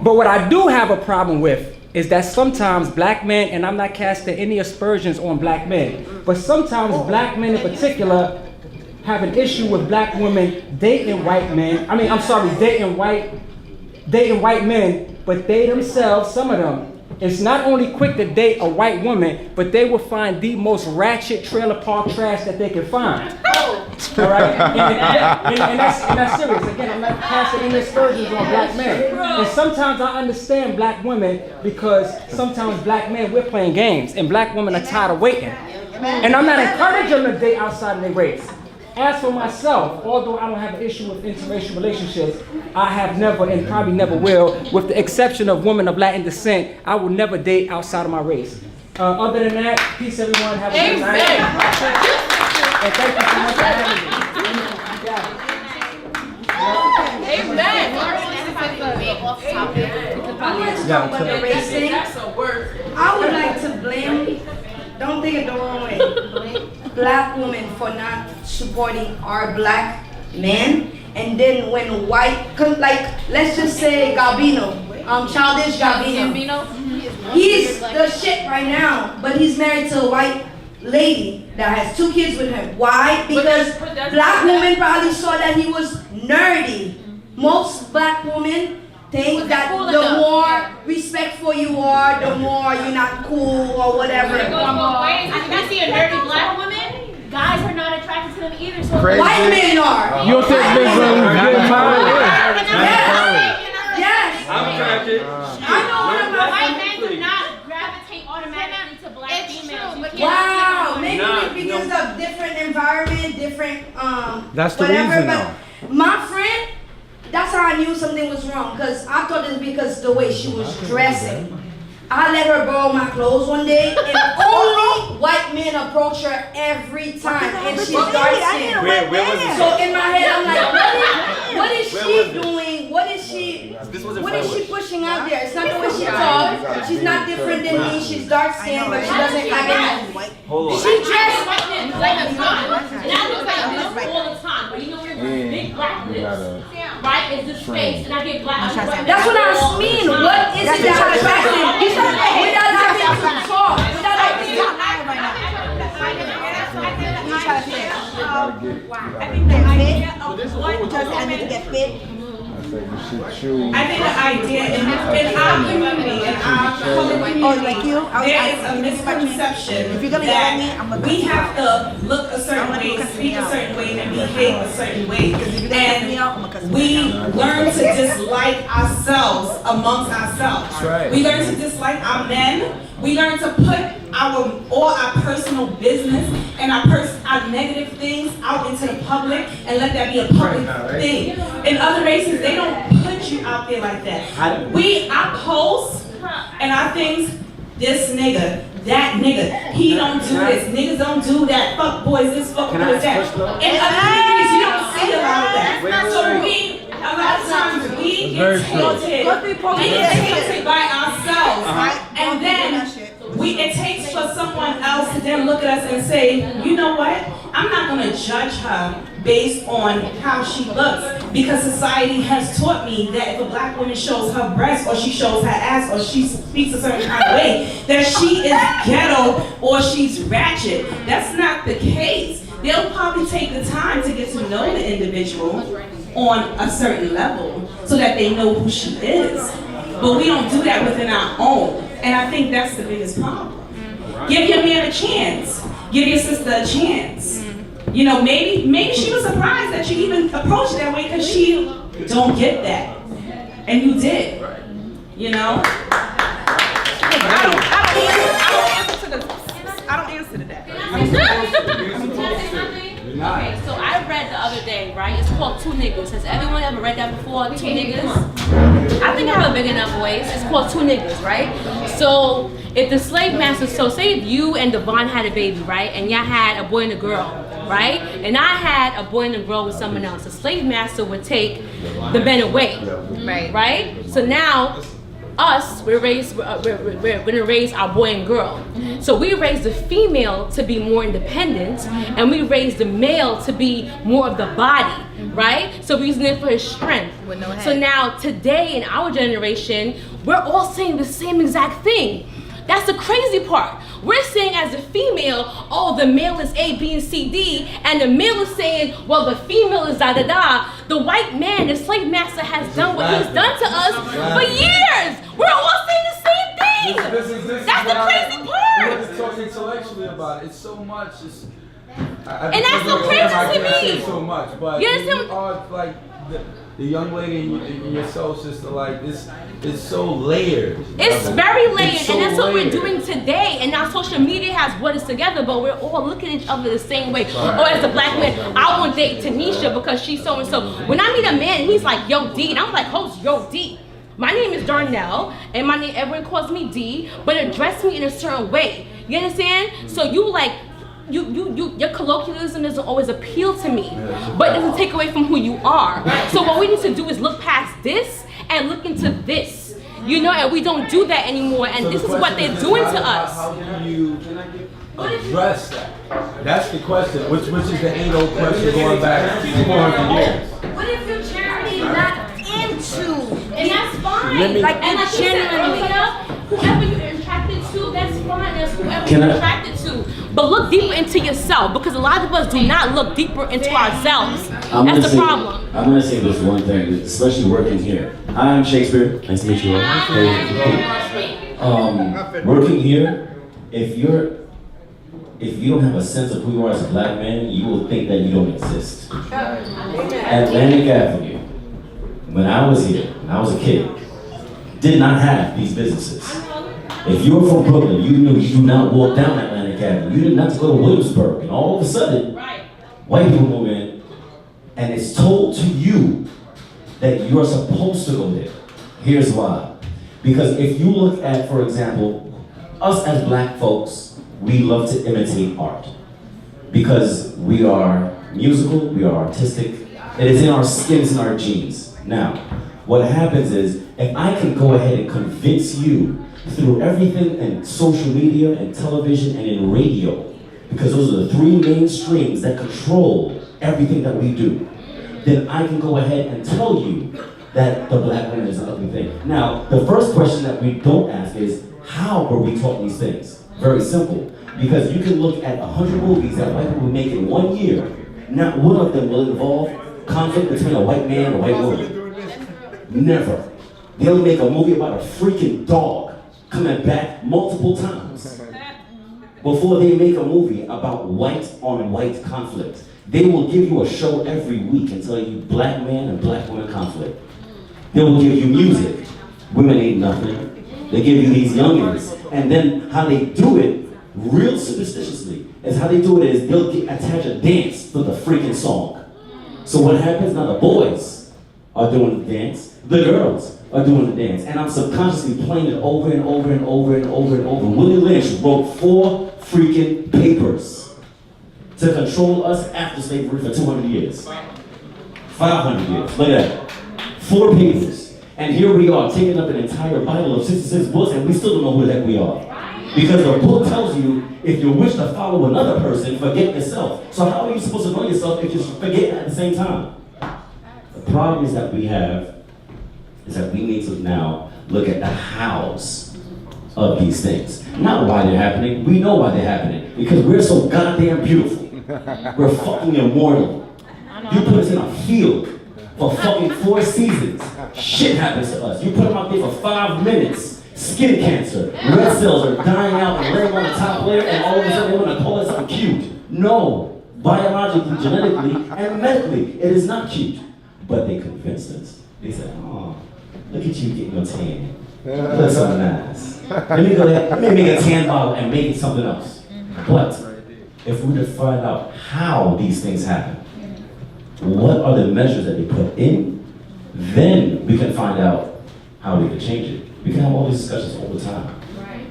But what I do have a problem with is that sometimes black men, and I'm not casting any aspersions on black men, but sometimes black men in particular have an issue with black women dating white men. Dating white men, but they themselves, some of them, is not only quick to date a white woman, but they will find the most ratchet trailer park trash that they can find. All right? And that's serious. Again, I'm not casting any aspersions on black men. And sometimes I understand black women because sometimes black men, we're playing games, and black women are tired of waiting. And I'm not encouraging them to date outside of their race. As for myself, although I don't have an issue with interracial relationships, I have never and probably never will, with the exception of women of Latin descent, I will never date outside of my race. Other than that, peace everyone, have a good night. And thank you so much for having me. I would like to blame, don't think it the wrong way, black women for not supporting our black men, and then when white, let's just say Gabino, Childish Gabino, he's the shit right now, but he's married to a white lady that has 2 kids with him. Why? Because black women probably saw that he was nerdy. Most black women think that the more respectful you are, the more you're not cool or whatever. It goes both ways. If you see a nerdy black woman, guys are not attracted to them either. So white men are. You'll take this Yes. I'm attracted. I know what I'm about. White men do not gravitate automatically to black females. Wow, maybe it's because of different environment, different That's the whatever. reason, But my friend, that's how I knew something was wrong, because I thought it was because the way she was dressing. I let her borrow my clothes one day, and only white men approach her every time, and she's dark skinned. Where was it? So in my head, I'm like, what is she doing? What is she pushing out there? her. It's not the way she talks. She's not different than me. She's dark skinned, but she doesn't have any. Hold on. She dressed like a son. And I look like this all the time. But you know where there's big black lips, right? Is this face, and I get black. That's what I mean. What is it that attracts him? Without having to talk. Without having to talk. I think that idea of what does I need to get fit. I think the idea in our community, in our community, there is a misconception that we have to look a certain way, speak a certain way, and behave a certain way. And we learn to dislike ourselves amongst ourselves. We learn to dislike our men. We learn to put all our personal business and our negative things out into the public and let that be a public thing. In other races, they don't put you out there like that. I post and our things, this nigga, that nigga, he don't do this, niggas don't do that, fuck boys this, fuck boys that. In other communities, you don't see a lot of that. So a lot of times we get tainted by ourselves, and then it takes for someone else to then look at us and say, you know what, I'm not going to judge her based on how she looks, because society has taught me that if a black woman shows her breast or she shows her ass or she speaks a certain kind of way, that she is ghetto or she's ratchet. That's not the case. They'll probably take the time to get to know the individual on a certain level so that they know who she is. But we don't do that within our own. And I think that's the biggest problem. Give your man a chance. Give your sister a chance. You know, maybe she was surprised that you even approached it that way because she don't get that. And you did. You know? I don't answer to that. Okay, so I read the other day, right? It's called Two Niggas. Has everyone ever read that before? Two Niggas? I think I have a big enough voice. It's called Two Niggas, right? So if the slave master, so say if you and Devon had a baby, right? And y'all had a boy and a girl, right? And I had a boy and a girl with someone else. The slave master would take the men away, right? So now we're gonna raise our boy and girl. So we raise the female to be more independent, and we raise the male to be more of the body, right? So we're using it for his strength. So now today in our generation, we're all saying the same exact thing. That's the crazy part. We're saying as a female, oh, the male is A, B, and C, D, and the male is saying, well, the female is da, da, da. The white man, the slave master, has done what he's done to us for years. We're all saying the same thing. That's the crazy part. We're just talking intellectually about it. It's so much. And that's so crazy to me. So much, but you are like the young lady in your soul sister, like this is so layered. It's very layered, and that's what we're doing today. And now social media has brought us together, but we're all looking at each other the same way. Or as a black man, I won't date Tanisha because she's so and so. When I meet a man, he's like, yo, D, and I'm like, who's yo, D? My name is Darnell, and everyone calls me D, but address me in a certain way. You understand? So you like, your colloquialism doesn't always appeal to me, but it doesn't take away from who you are. So what we need to do is look past this and look into this, you know, and we don't do that anymore, and this is what they're doing to us. How do you address that? That's the question, which is the age-old question going back 400 years. What if you're generally not into, and that's fine. And genuinely, whoever you're attracted to, that's fine. That's whoever you're attracted to. But look deeper into yourself, because a lot of us do not look deeper into ourselves. That's the problem. I'm gonna say this one thing, especially working here. Hi, I'm Shakespeare. Nice to meet you all. Working here, if you don't have a sense of who you are as a black man, you will think that you don't exist. Atlantic Avenue, when I was here, when I was a kid, did not have these businesses. If you were from Brooklyn, you knew you do not walk down Atlantic Avenue. You didn't have to go to Williamsburg. And all of a sudden, white people move in, and it's told to you that you're supposed to go there. Here's why. Because if you look at, for example, us as black folks, we love to imitate art. Because we are musical, we are artistic, it is in our skin, it's in our genes. Now, What happens is, if I can go ahead and convince you through everything in social media and television and in radio, because those are the three main streams that control everything that we do, then I can go ahead and tell you that the black woman is an ugly thing. Now, the first question that we don't ask is, how were we taught these things? Very simple. Because you can look at 100 movies that white people make in 1 year, not one of them will involve conflict between a white man and a white woman. Never. They'll make a movie about a freaking dog coming back multiple times before they make a movie about white on white conflict. They will give you a show every week and tell you black man and black woman conflict. They will give you music. Women ain't nothing. They give you these youngins. And then how they do it, real superstitiously, is how they do it is they'll attach a dance to the freaking song. So what happens now, the boys are doing the dance, the girls are doing the dance, and I'm subconsciously playing it over and over and over and over and over. Willie Lynch wrote 4 freaking papers to control us after slavery for 200 years. 500 years, look at that. 4 papers. And here we are taking up an entire Bible of 66 books and we still don't know who the heck we are. Because the book tells you if you wish to follow another person, forget yourself. So how are you supposed to know yourself if you're forgetting at the same time? The problem is that we have is that we need to now look at the hows of these things. Not why they're happening. We know why they're happening. Because we're so goddamn beautiful. We're fucking immortal. You put us in a field for fucking 4 seasons. Shit happens to us. You put them out there for 5 minutes. Skin cancer. Red cells are dying out and laying on the top layer and all of a sudden they want to call it something cute. No. Biologically, genetically, and medically, it is not cute. But they convinced us. They said, oh, look at you getting your tan. Look so nice. Let me make a tan bottle and make it something else. But if we were to find out how these things happen, what are the measures that they put in, then we can find out how we can change it. We can have all these discussions all the time.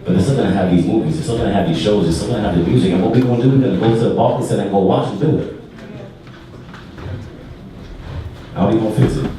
But they're still going to have these movies, they're still going to have these shows, they're still going to have the music, and what we're going to do, we're going to go to the Barclays Center and go watch and do it. How are we going to fix it?